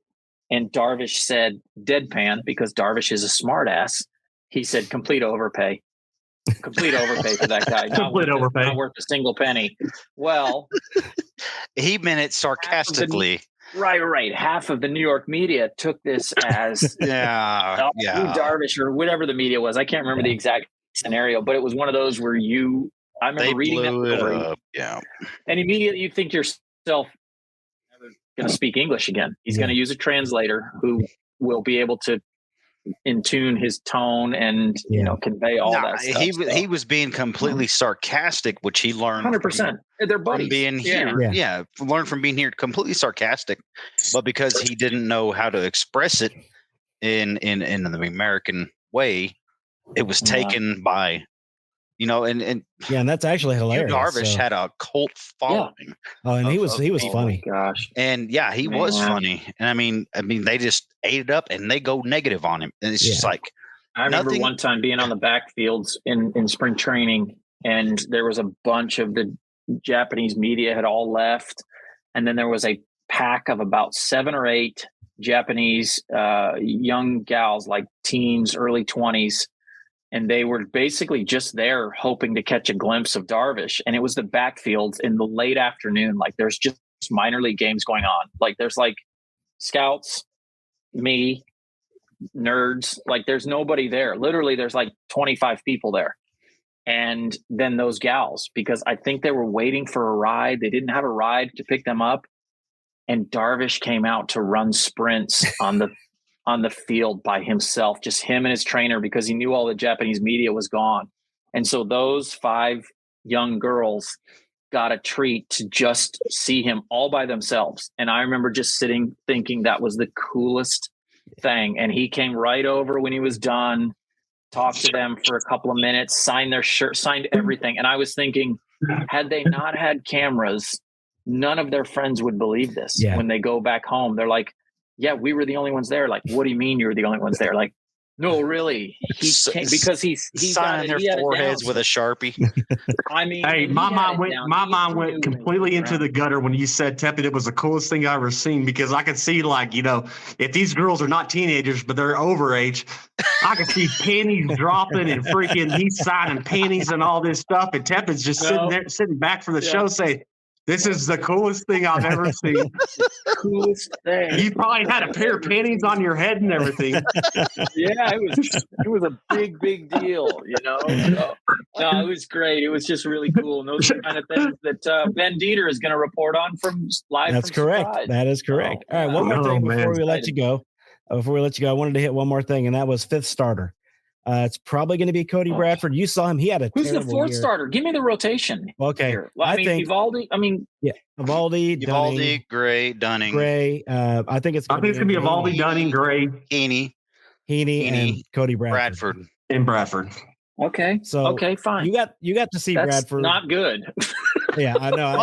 And Darvish said, deadpan, because Darvish is a smart ass, he said, complete overpay for that guy. Not worth a single penny. Well, he meant it sarcastically. Right. Half of the New York media took this as Darvish or whatever the media was. I can't remember the exact scenario, but it was one of those where I remember reading that story. Yeah. And immediately you think to yourself, never going to speak English again. He's going to use a translator who will be able to in tune his tone and convey all that stuff. He was being completely sarcastic, which he learned 100%. They're buddies. From being here. Learned from being here, completely sarcastic, but because he didn't know how to express it in the American way, it was taken by and that's actually hilarious. Darvish had a cult following. Yeah. Oh, and he was funny. Gosh. And he was funny. And I mean they just ate it up and they go negative on him. And it's just like I remember one time being on the backfields in spring training, and there was a bunch of the Japanese media had all left, and then there was a pack of about 7 or 8 Japanese young gals, like teens, early 20s. And they were basically just there hoping to catch a glimpse of Darvish. And it was the backfields in the late afternoon. Like there's just minor league games going on. Like there's like scouts, me, nerds. Like there's nobody there. Literally there's like 25 people there. And then those gals, because I think they were waiting for a ride. They didn't have a ride to pick them up. And Darvish came out to run sprints on the field by himself, just him and his trainer, because he knew all the Japanese media was gone. And so those 5 young girls got a treat to just see him all by themselves. And I remember just sitting thinking that was the coolest thing. And he came right over when he was done, talked to them for a couple of minutes, signed their shirt, signed everything. And I was thinking, had they not had cameras, none of their friends would believe this. When they go back home, they're like, yeah, we were the only ones there. Like, what do you mean you were the only ones there? Like, No, really, because he's signing their foreheads with a Sharpie. I mean, hey, my mind went completely into the gutter when you said Tepid. It was the coolest thing I ever seen, because I could see, like, if these girls are not teenagers but they're overage, I could see panties dropping and freaking he's signing panties and all this stuff, and Tepid's just sitting back from the show saying, "This is the coolest thing I've ever seen." Coolest thing. You probably had a pair of panties on your head and everything. Yeah, it was a big deal, So, no, it was great. It was just really cool. And those are the kind of things that Ben Dieter is going to report on from live. That's correct. Surprise. That is correct. All right, one more thing before we let you go. I wanted to hit one more thing, and that was fifth starter. It's probably going to be Cody Bradford. You saw him; he had a who's the fourth year. starter? Give me the rotation. Okay, I think Evaldi. Evaldi, Gray, Dunning. Gray. I think it's. I think it's going to be Evaldi, Dunning, Gray, Heaney, and Cody Bradford. And Bradford. Okay. So okay, fine. You got to see That's Bradford. Not good. Yeah, I know.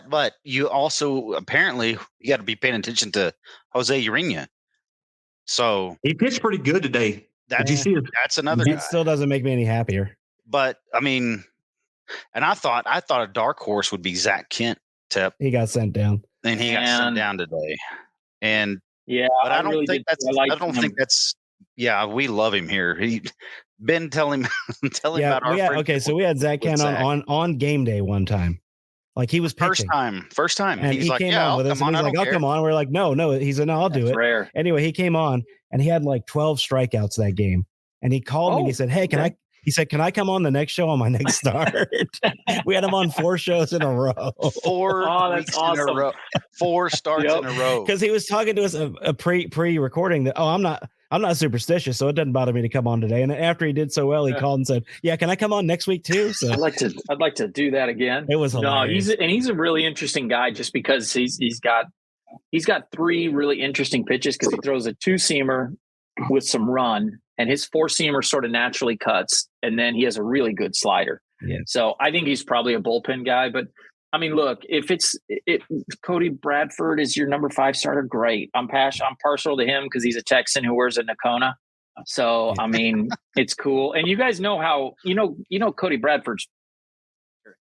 But you also apparently you got to be paying attention to Jose Urena. So he pitched pretty good today. Did you see it? That's another. It still doesn't make me any happier. But I mean, and I thought a dark horse would be Zach Kent. He got sent down, and he got sent down today. And yeah, but I don't think that's. I don't think that's. Yeah, we love him here. Ben, tell him about our friend. Okay, so we had Zach Kent on game day one time. Like he was pitching. First time. And he's he like, came on with us. And he's like, I'll come on. We're like, no. He said, no, I'll do it. Rare. Anyway, he came on and he had like 12 strikeouts that game. And he called me and he said, hey, can I come on the next show on my next start? We had him on 4 shows in a row. 4 weeks in a row. 4 starts in a row. Because he was talking to us a pre-recording that, I'm not superstitious, so it doesn't bother me to come on today. And after he did so well, he called and said, yeah, can I come on next week too? So I'd like to do that again. It was hilarious. No, he's a really interesting guy just because he's got 3 really interesting pitches, because he throws a 2-seamer with some run, and his 4-seamer sort of naturally cuts, and then he has a really good slider. Yeah. So I think he's probably a bullpen guy. But I mean, look, if Cody Bradford is your number 5 starter, great. I'm partial to him because he's a Texan who wears a Nakona. So I mean, it's cool. And you guys know how Cody Bradford's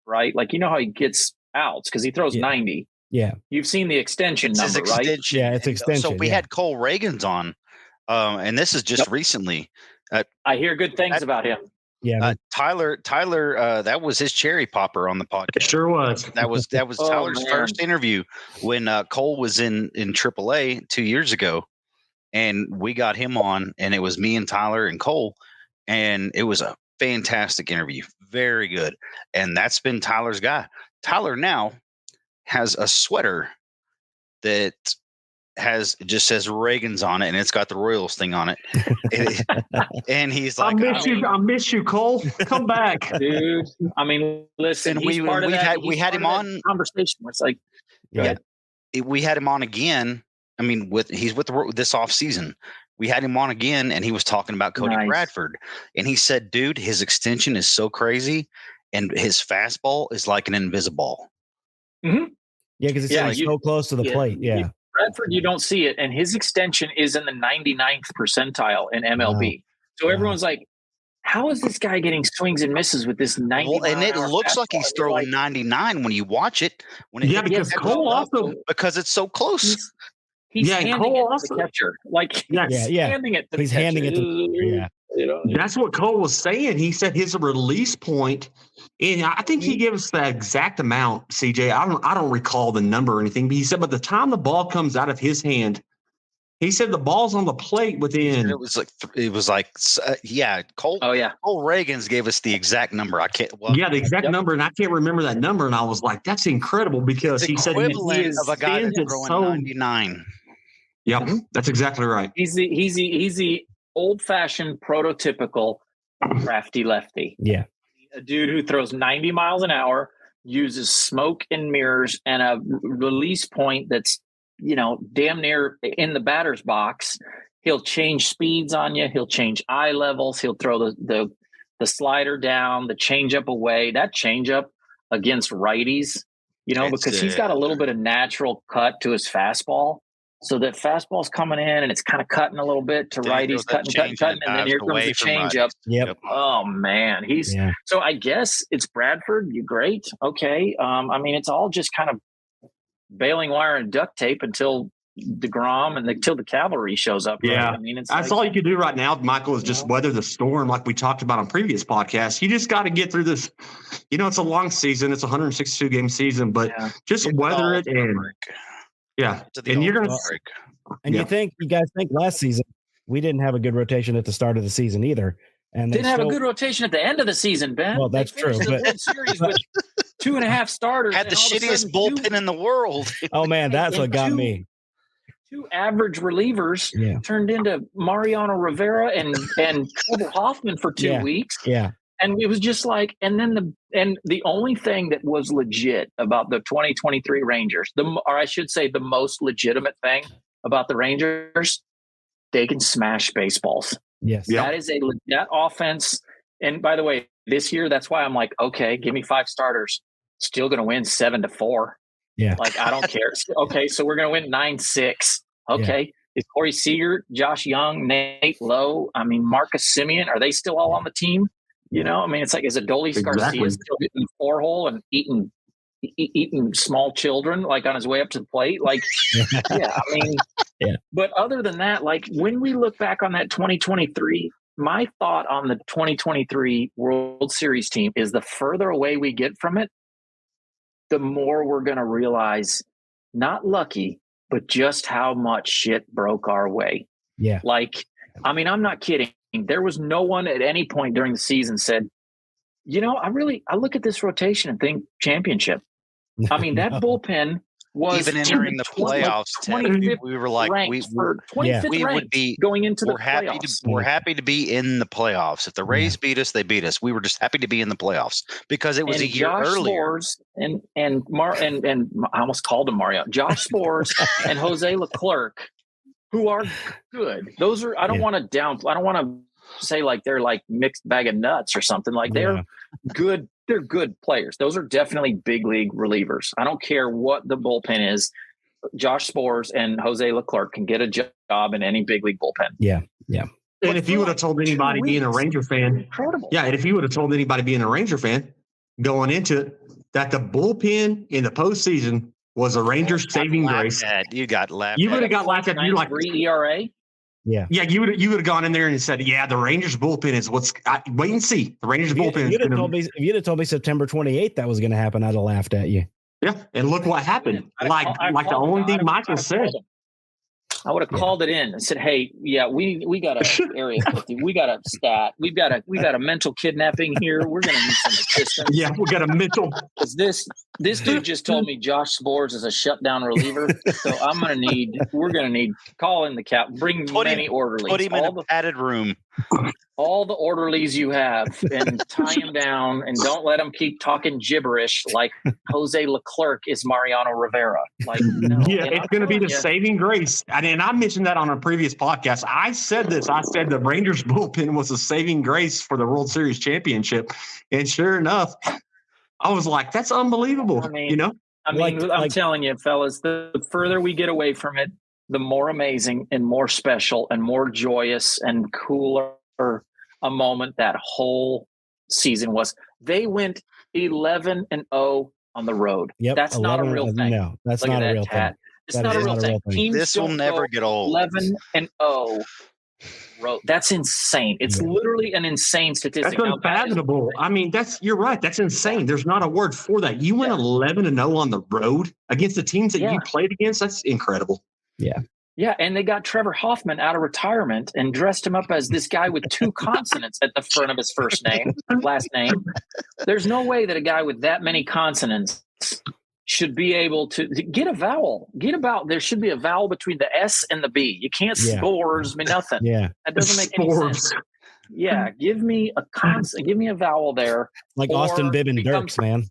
right. Like how he gets outs because he throws 90. Yeah, you've seen the extension number, right? Yeah, it's extension. So we had Cole Reagans on. And this is just recently. I hear good things about him. Yeah, Tyler, that was his cherry popper on the podcast. It sure was. That was Tyler's first interview when Cole was in AAA 2 years ago, and we got him on, and it was me and Tyler and Cole, and it was a fantastic interview, very good. And that's been Tyler's guy. Tyler now has a sweater that just says Reagan's on it, and it's got the Royals thing on it. And he's like, I miss you, Cole. Come back, dude. I mean, listen, we had him on conversation. It's like, we had him on again. I mean, he's with this off season. We had him on again, and he was talking about Cody Bradford, and he said, dude, his extension is so crazy, and his fastball is like an invisible. Mm-hmm. Yeah, because it's so close to the plate. Yeah. Bradford, you don't see it, and his extension is in the 99th percentile in MLB. Wow. So everyone's like, how is this guy getting swings and misses with this 90? Well, and it looks like he's throwing 99 when you watch it. Because Cole also because it's so close. He's handing it to the catcher. Like handing it to the catcher. Handing it to That's what Cole was saying. He said his release point, and I think he gave us the exact amount, CJ. I don't recall the number or anything, but he said by the time the ball comes out of his hand, he said the ball's on the plate within. It was like Cole. Oh yeah, Cole Reagans gave us the exact number. I can't. Well, the exact number, and I can't remember that number. And I was like, that's incredible because he said he of a guy that's throwing 99. Yep, that's exactly right. He's the old-fashioned, prototypical crafty lefty. Yeah. A dude who throws 90 miles an hour, uses smoke and mirrors and a release point that's, damn near in the batter's box. He'll change speeds on you. He'll change eye levels. He'll throw the slider down, the changeup away. That changeup against righties, because he's got a little bit of natural cut to his fastball. So that fastball's coming in and it's kind of cutting a little bit to righties, cutting, and then here comes the changeup. Yep. Oh man, so I guess it's Bradford. You great, okay. I mean, it's all just kind of baling wire and duct tape until DeGrom and until the cavalry shows up. Right? Yeah, I mean, that's all you can do right now, Michael, is just weather the storm, like we talked about on previous podcasts. You just got to get through this. It's a long season; it's a 162 game season, but just weather it and. Yeah, and you're gonna. And you guys think last season we didn't have a good rotation at the start of the season either, and didn't have a good rotation at the end of the season, Ben. Well, that's true. The World Series with 2.5 starters had the shittiest bullpen in the world. Oh man, that's what got me. 2 average relievers turned into Mariano Rivera and Trevor Hoffman for 2 weeks. Yeah. And it was just like, and the only thing that was legit about the 2023 Rangers, or I should say the most legitimate thing about the Rangers, they can smash baseballs. Yes. That is that offense. And by the way, this year, that's why I'm like, okay, give me 5 starters. Still going to win 7-4. Yeah. Like, I don't care. Okay. So we're going to win 9-6. Okay. Yeah. Is Corey Seager, Josh Young, Nate Lowe, Marcus Semien, are they still all on the team? I mean, it's like, is Adolis Garcia still getting the 4-hole and eating small children, like on his way up to the plate? Like, But other than that, like when we look back on that 2023, my thought on the 2023 World Series team is the further away we get from it, the more we're going to realize, not lucky, but just how much shit broke our way. Yeah. Like, I'm not kidding. There was no one at any point during the season said, I look at this rotation and think championship. That bullpen was even entering the playoffs. We were like, we would be going into the playoffs. We're happy to be in the playoffs. If the Rays beat us, they beat us. We were just happy to be in the playoffs because it was a year earlier. And I almost called him Mario. Josh Spores and Jose Leclerc, who are good. Those are, I don't want to say like they're like mixed bag of nuts or something. Like they're good. They're good players. Those are definitely big league relievers. I don't care what the bullpen is. Josh Spores and Jose Leclerc can get a job in any big league bullpen. Yeah. Yeah. And if you would have told anybody being a Ranger fan, incredible. Yeah. And if you would have told anybody being a Ranger fan going into it, that the bullpen in the postseason was a Rangers saving grace. You got laughed. You would have got laughed at. You like 3 ERA. Yeah. Yeah. You would have gone in there and said, yeah, the Rangers bullpen is wait and see. The Rangers bullpen. If you'd have told me September 28th that was going to happen, I'd have laughed at you. Yeah. And look what happened. Like the only thing Michael said. I would have called it in and said, "Hey, we got a area 50. We got a stat. We got a mental kidnapping here. We're going to need some assistance." Yeah, we got a mental. Because this dude just told me Josh Spores is a shutdown reliever, so we're going to need call in the cap, bring many orderlies, put him in a padded room. All the orderlies you have, and tie him down, and don't let him keep talking gibberish like Jose Leclerc is Mariano Rivera. Like, no, it's going to be the saving grace. And I mentioned that on a previous podcast. I said this. I said the Rangers bullpen was a saving grace for the World Series championship, and sure enough, I was like, "That's unbelievable." I'm telling you, fellas, the further we get away from it, the more amazing and more special and more joyous and cooler a moment that whole season was. They went 11-0 on the road. Yep, that's not a real thing. No, that's not a real thing. It's not a real thing. This will never get old. 11-0 road. That's insane. It's literally an insane statistic. That's unfathomable. You're right. That's insane. There's not a word for that. You went 11-0 on the road against the teams that you played against. That's incredible. Yeah. Yeah, and they got Trevor Hoffman out of retirement and dressed him up as this guy with 2 consonants at the front of his last name. There's no way that a guy with that many consonants should be able to get a vowel. There should be a vowel between the S and the B. You can't spores, nothing. Yeah. That doesn't make any sense. Yeah, give me a vowel there. Like Austin Bibb and Dirks, man.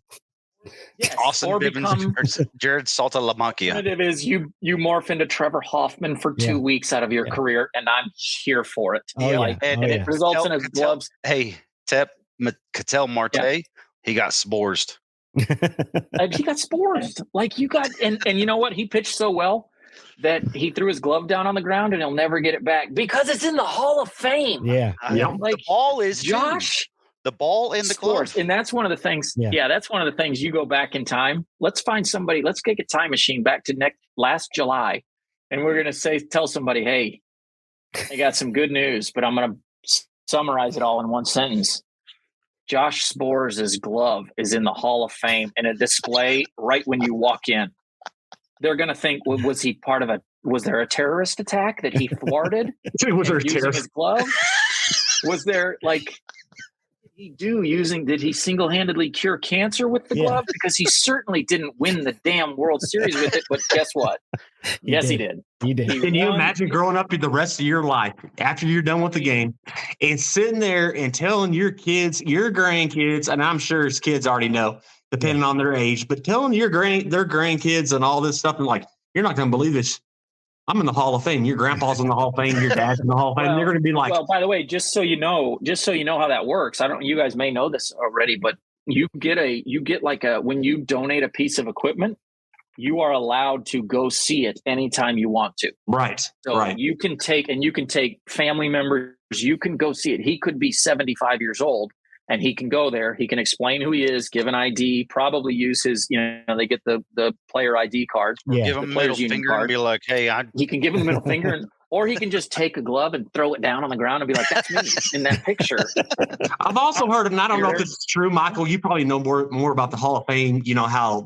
Yes, Austin Bibbins, Jared Saltalamacchia. It is you morph into Trevor Hoffman for 2 weeks out of your career, and I'm here for it. And it results in his gloves. Hey, Cattell Marte, he got spores. He got spores. Like you got, and you know what? He pitched so well that he threw his glove down on the ground and he'll never get it back because it's in the Hall of Fame. Yeah. Like the ball is Josh. too. The ball and the Sports, glove. and that's one of the things. Yeah. Yeah, that's one of the things. You go back in time. Let's find somebody. Let's take a time machine back to last July, and we're gonna tell somebody, "Hey, I got some good news, but I'm gonna summarize it all in one sentence." Josh Spores' glove is in the Hall of Fame in a display right when you walk in. They're gonna think, well, was he part of was there a terrorist attack that he thwarted? Was there a using terrorist? his glove? Was there did he single-handedly cure cancer with the glove? Because he certainly didn't win the damn World Series with it, but guess what? He did. He did. Can you imagine growing up the rest of your life after you're done with the game and sitting there and telling your kids, your grandkids, and I'm sure his kids already know, depending on their age, but telling their grandkids and all this stuff, and like, you're not going to believe this. I'm in the Hall of Fame. Your grandpa's in the Hall of Fame. Your dad's in the Hall of Fame. Well, they're going to be like, well, by the way, just so you know how that works. You guys may know this already, but when you donate a piece of equipment, you are allowed to go see it anytime you want to. Right. So right. you can take family members. You can go see it. He could be 75 years old. And he can go there. He can explain who he is, give an ID, probably use his, they get the player ID card. Yeah. Give him a middle finger and be like, hey, he can give him the middle finger, or he can just take a glove and throw it down on the ground and be like, that's me in that picture. I've also heard, and I don't know if this is true, Michael, you probably know more about the Hall of Fame, how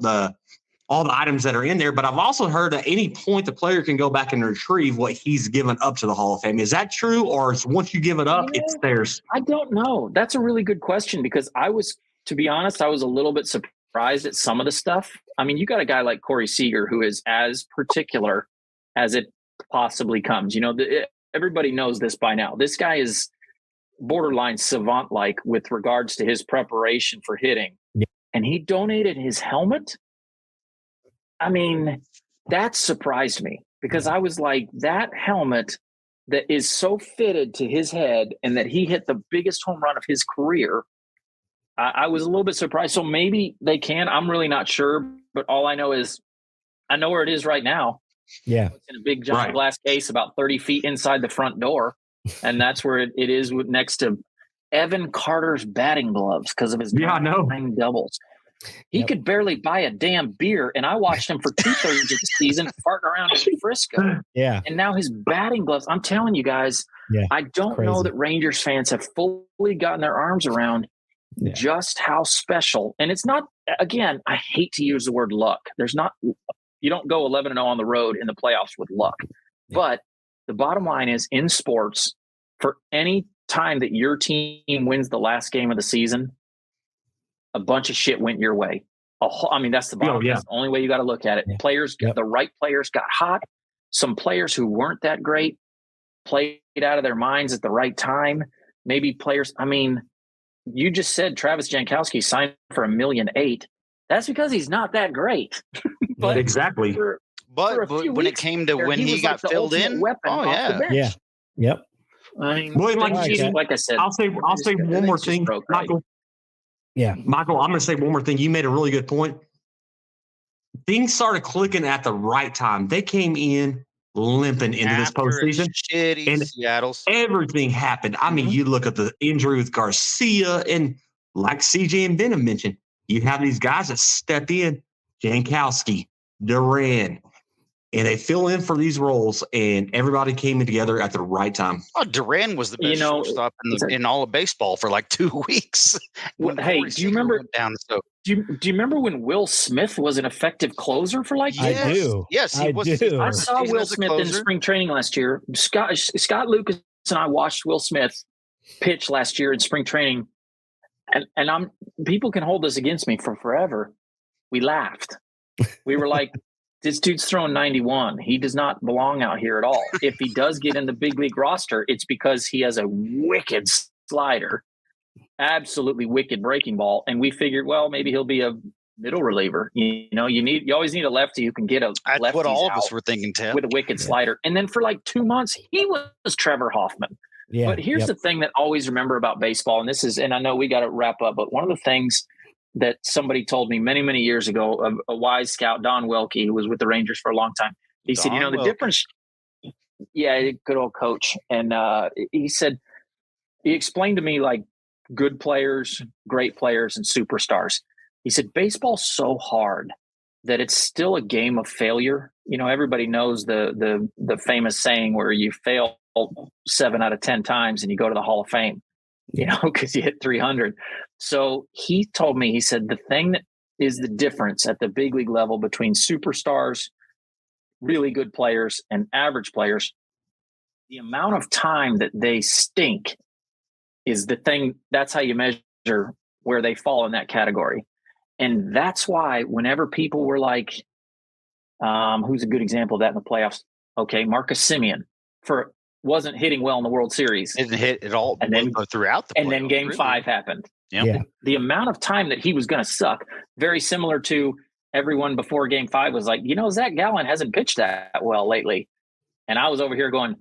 all the items that are in there, but I've also heard at any point the player can go back and retrieve what he's given up to the Hall of Fame. Is that true? Or is once you give it up, it's theirs? I don't know. That's a really good question, because to be honest, I was a little bit surprised at some of the stuff. I mean, you got a guy like Corey Seager, who is as particular as it possibly comes. Everybody knows this by now. This guy is borderline savant-like with regards to his preparation for hitting. Yeah. And he donated his helmet. I mean, that surprised me, because I was like, that helmet that is so fitted to his head and that he hit the biggest home run of his career. I was a little bit surprised. So maybe they can. I'm really not sure. But all I know is I know where it is right now. Yeah. It's in a big giant glass case about 30 feet inside the front door. And that's where it is next to Evan Carter's batting gloves because of his nine doubles. He could barely buy a damn beer, and I watched him for 2/3 of the season farting around in Frisco. Yeah. And now his batting gloves, I'm telling you guys, I don't know that Rangers fans have fully gotten their arms around just how special. And it's not, again, I hate to use the word luck. You don't go 11-0 on the road in the playoffs with luck. Yeah. But the bottom line is, in sports, for any time that your team wins the last game of the season, a bunch of shit went your way. That's the bottom. That's the only way you got to look at it. Yeah. The right players got hot. Some players who weren't that great played out of their minds at the right time. Maybe players, you just said Travis Jankowski signed for $1.8 million. That's because he's not that great. But exactly. But when it came to when he got filled in, yeah. Yep. Like I said, I'll say one more thing, Michael. Yeah. Michael, I'm going to say one more thing. You made a really good point. Things started clicking at the right time. They came in limping into this postseason. And Seattle. Everything happened. You look at the injury with Garcia, and like CJ and Benham mentioned, you have these guys that step in, Jankowski, Duran, and they fill in for these roles, and everybody came in together at the right time. Oh, Duran was the best shortstop in all of baseball for like 2 weeks. Hey, do you remember? Do you remember when Will Smith was an effective closer for like? I do. Yes, he was. I saw Will Smith in spring training last year. Scott Lucas and I watched Will Smith pitch last year in spring training, and people can hold this against me for forever. We laughed. We were like, this dude's throwing 91. He does not belong out here at all. If he does get in the big league roster, it's because he has a wicked slider, absolutely wicked breaking ball. And we figured, well, maybe he'll be a middle reliever. You always need a lefty who can get a lefty. That's what all of us were thinking, Tim. With a wicked slider. And then for like 2 months, he was Trevor Hoffman. Yeah. But here's the thing that I always remember about baseball, and I know we got to wrap up, but one of the things that somebody told me many, many years ago, a wise scout, Don Welke, who was with the Rangers for a long time, He said, Don the Wilkins. difference. Yeah, good old coach. And he said, he explained to me like good players, great players, and superstars. He said, baseball's so hard that it's still a game of failure. Everybody knows the famous saying where you fail 7 out of 10 times and you go to the Hall of Fame, because you hit 300. So he told me, he said, the thing that is the difference at the big league level between superstars, really good players, and average players, the amount of time that they stink is the thing. That's how you measure where they fall in that category. And that's why whenever people were like, who's a good example of that in the playoffs? Okay, Marcus Semien wasn't hitting well in the World Series. Didn't hit at all, and then throughout the playoffs. And then Game 5 happened. Yep. Yeah. The amount of time that he was going to suck, very similar to everyone before Game 5 was like, Zach Gallen hasn't pitched that well lately. And I was over here going,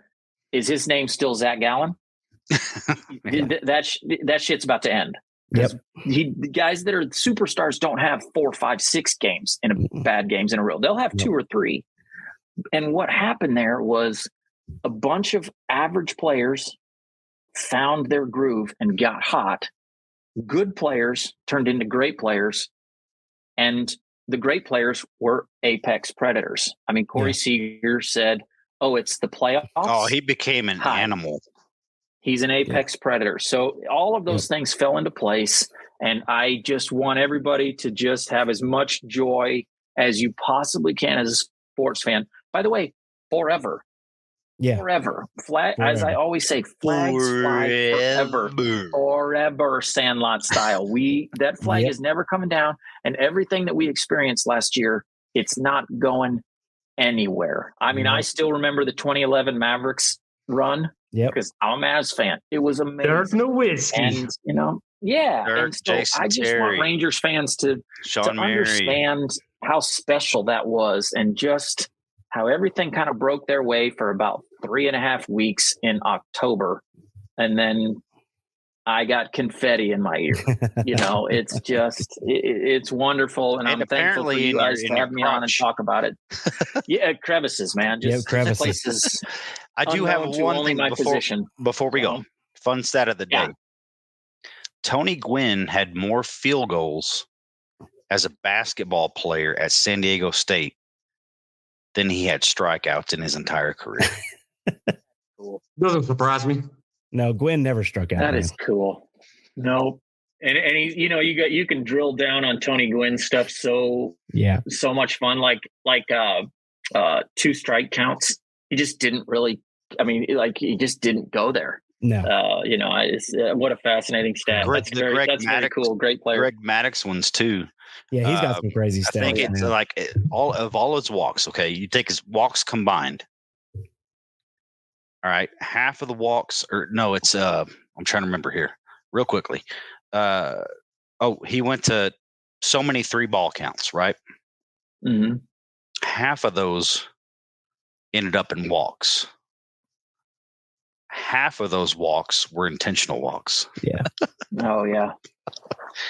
is his name still Zach Gallen? That shit's about to end. Yep. The guys that are superstars don't have 4, 5, 6 games bad games in a row. They'll have 2 or 3. And what happened there was a bunch of average players found their groove and got hot. Good players turned into great players, and the great players were apex predators. I mean, Corey Seager said, "Oh, it's the playoffs." Oh, he became an animal. He's an apex predator. So all of those things fell into place, and I just want everybody to just have as much joy as you possibly can as a sports fan. By the way, forever. Yeah. Forever. As I always say, flags fly forever. Forever, Sandlot style. That flag is never coming down, and everything that we experienced last year, it's not going anywhere. I mean, I still remember the 2011 Mavericks run because I'm a Mavs fan. It was amazing. Dirk Nowitzki. And, Dirk, and so Jason I just Terry, want Rangers fans to understand how special that was, and just how everything kind of broke their way for about 3.5 weeks in October. And then I got confetti in my ear. It's just, it's wonderful. And I'm thankful for you guys to have me on and talk about it. Crevices, man. Just crevices. Places. I do have one thing before we go. Fun stat of the day. Tony Gwynn had more field goals as a basketball player at San Diego State than he had strikeouts in his entire career. Cool. Doesn't surprise me. No, Gwynn never struck out. That is cool. No. And he, you can drill down on Tony Gwynn stuff. So much fun. Like 2 strike counts. He just didn't really, he just didn't go there. No. What a fascinating stat. That's very cool. Great player. Greg Maddux ones too. Yeah, he's got some crazy stats. I think it's like all his walks. Okay, you take his walks combined. All right, half of the walks, it's I'm trying to remember here real quickly. He went to so many 3-ball counts, right? Mm-hmm. Half of those ended up in walks. Half of those walks were intentional walks. Yeah. Oh yeah.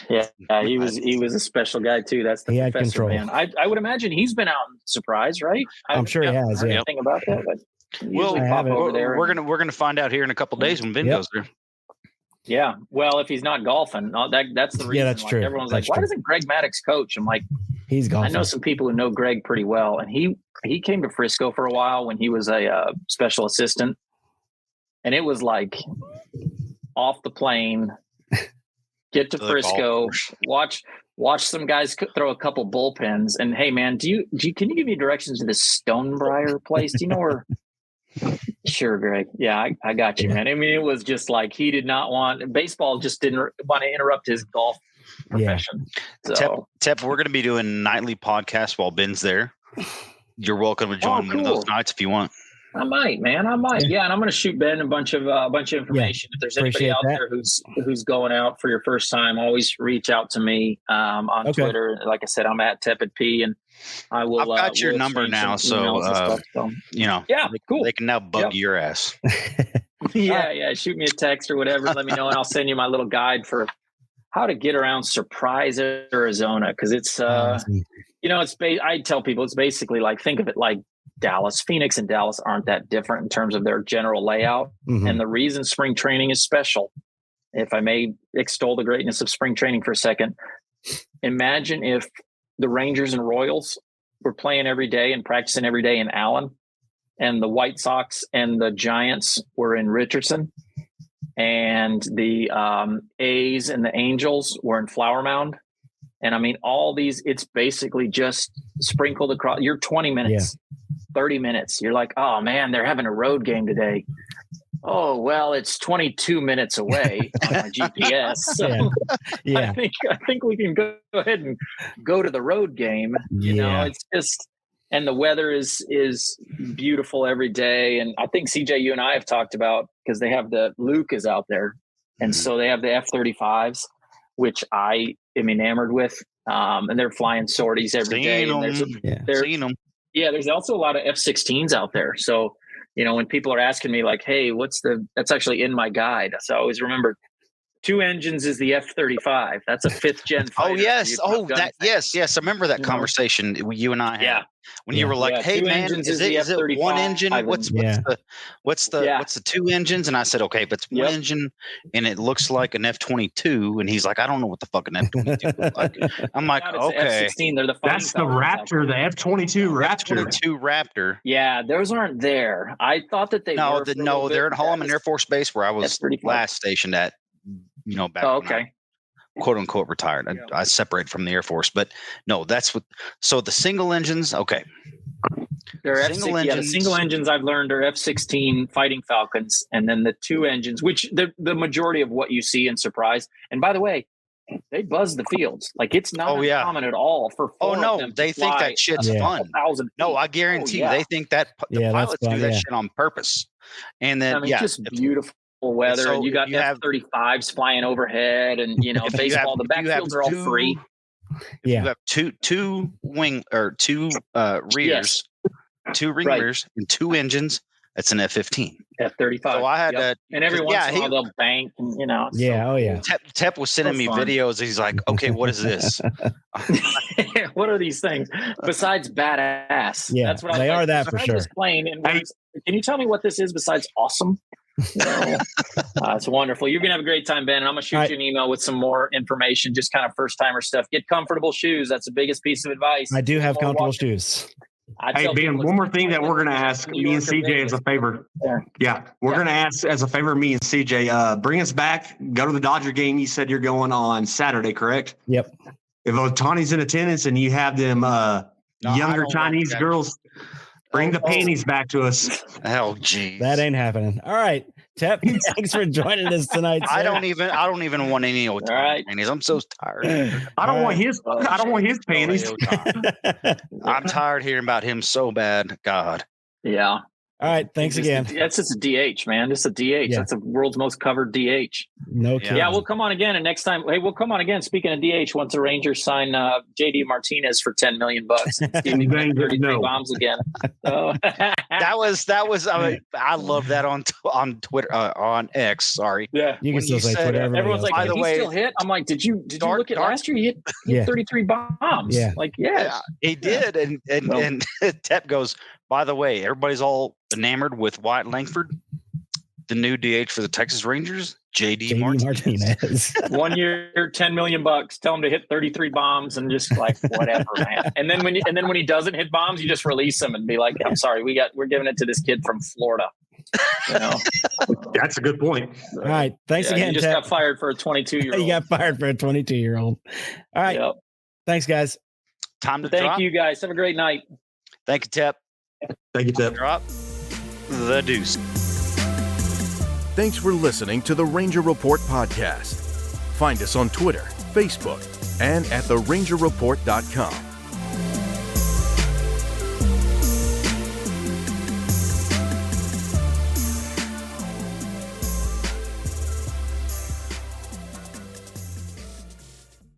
Yeah, he was a special guy too. That's the professor, man. I would imagine he's been out in Surprise, right? I'm sure he has. Yeah. Anything about that? But we're gonna find out here in a couple days when Vin goes there. Yeah. Well, if he's not golfing, that's the reason. Yeah, that's true. Everyone's like, why doesn't Greg Maddux coach? I'm like, he's golfing. I know some people who know Greg pretty well, and he came to Frisco for a while when he was a special assistant, and it was like off the plane. Get to Frisco, watch some guys throw a couple bullpens, and hey, man, can you give me directions to this Stonebriar place? Do you know where? Sure, Greg. Yeah, I got you, man. I mean, it was just like he did not want baseball. Just didn't want to interrupt his golf profession. Yeah. So, Tep, we're going to be doing nightly podcasts while Ben's there. You're welcome to join one of those nights if you want. I might, man. Yeah, and I'm going to shoot Ben a bunch of information. If there's anybody out there who's going out for your first time, always reach out to me on Twitter. Like I said, I'm at Tepid P, and I will. I've got your number now, so yeah, cool. They can now bug your ass. Yeah. Shoot me a text or whatever. Let me know, and I'll send you my little guide for how to get around Surprise, Arizona, because it's I tell people it's basically like, think of it like Dallas. Phoenix and Dallas aren't that different in terms of their general layout. Mhm. And the reason spring training is special, if I may extol the greatness of spring training for a second, imagine if the Rangers and Royals were playing every day and practicing every day in Allen, and the White Sox and the Giants were in Richardson, and the A's and the Angels were in Flower Mound. And I mean, all these, it's basically just sprinkled across. You're 20 minutes, 30 minutes. You're like, oh man, they're having a road game today. Oh, well, it's 22 minutes away on my GPS. So Yeah. I think we can go ahead and go to the road game. You know, it's just, and the weather is beautiful every day. And I think CJ, you and I have talked about, because they have Luke is out there. And so they have the F-35s, which I am enamored with. And they're flying sorties every day. Seen them. Yeah, there's also a lot of F-16s out there. So, you know, when people are asking me like, hey, that's actually in my guide. So I always remember 2 engines is the F-35. That's a 5th gen fighter. Oh, yes. Yes. I remember that conversation you and I had. Yeah. When you were like, hey, man, is it 1 engine? What's the 2 engines? And I said, okay, but it's 1 engine and it looks like an F-22. And he's like, I don't know what the fuck an F-22 looks like. I'm like, okay. F-16, they're that's the Raptor, the F-22 Raptor. F-22 Raptor. Yeah, those aren't there. I thought that they were. No, they're at Holloman Air Force Base where I was last stationed at, you know, back when I quote unquote retired. I separated from the Air Force, but no, that's what. So the single engines, okay. They're the single engines I've learned are F-16 Fighting Falcons, and then the 2 engines, which the majority of what you see in Surprise. And by the way, they buzz the fields. Like it's not common at all for 4 of them they think that shit's fun. No, I guarantee you, they think that the pilots do that shit on purpose. And then just beautiful weather. So and you got F-35s flying overhead, and you know, baseball. The backfields are all free. You have two wing or 2 rears, 2 ring rears, and 2 engines. That's an F-15. F-35. So I had to, and every once in a while they'll bank, and you know. Tep was sending me videos. He's like, okay, what is this? What are these things besides badass? Yeah, that's what they are. That for sure. This plane, and can you tell me what this is besides awesome? It's wonderful. You're gonna have a great time, Ben, and I'm gonna shoot you an email with some more information, just kind of first timer stuff. Get comfortable shoes. That's the biggest piece of advice. I do have comfortable shoes. Hey, Ben, one more thing that we're going to ask me and CJ as a favor. Yeah, we're going to ask as a favor, me and CJ, bring us back. Go to the Dodger game. You said you're going on Saturday, correct? Yep. If Otani's in attendance and you have them younger Chinese girls, bring the panties back to us. Oh, geez. That ain't happening. All right. Tep, thanks for joining us tonight. Sir. I don't even want any Otani panties. I'm so tired. I don't want his panties. I'm tired hearing about him so bad. God. Yeah. All right. Thanks again. That's just a DH, man. Just a DH. Yeah. That's the world's most covered DH. No kidding. Yeah, we'll come on again. And next time, we'll come on again. Speaking of DH, once the Rangers sign JD Martinez for $10 million, Stevie 33 bombs again. So. that was. I love that on Twitter, on X. Sorry. Yeah. You can still say Twitter. Everyone's like, by the way, still hit. I'm like, did you look at last year? He hit 33 bombs. Yeah. Like, yeah, he did. And Tep goes, by the way, everybody's all enamored with Wyatt Langford, the new DH for the Texas Rangers, JD Martinez. 1 year, $10 million. Tell him to hit 33 bombs and just like whatever, man. And then when he doesn't hit bombs, you just release him and be like, I'm sorry, we're giving it to this kid from Florida. You know? That's a good point. All right. Thanks again. You just got fired for a 22-year-old. You got fired for a 22-year-old. All right. Yep. Thanks, guys. Time to Thank drop. you guys. Have a great night. Thank you, Tep. Thank you, Tep. Drop the deuce. Thanks for listening to the Ranger Report podcast. Find us on Twitter, Facebook, and at therangerreport.com.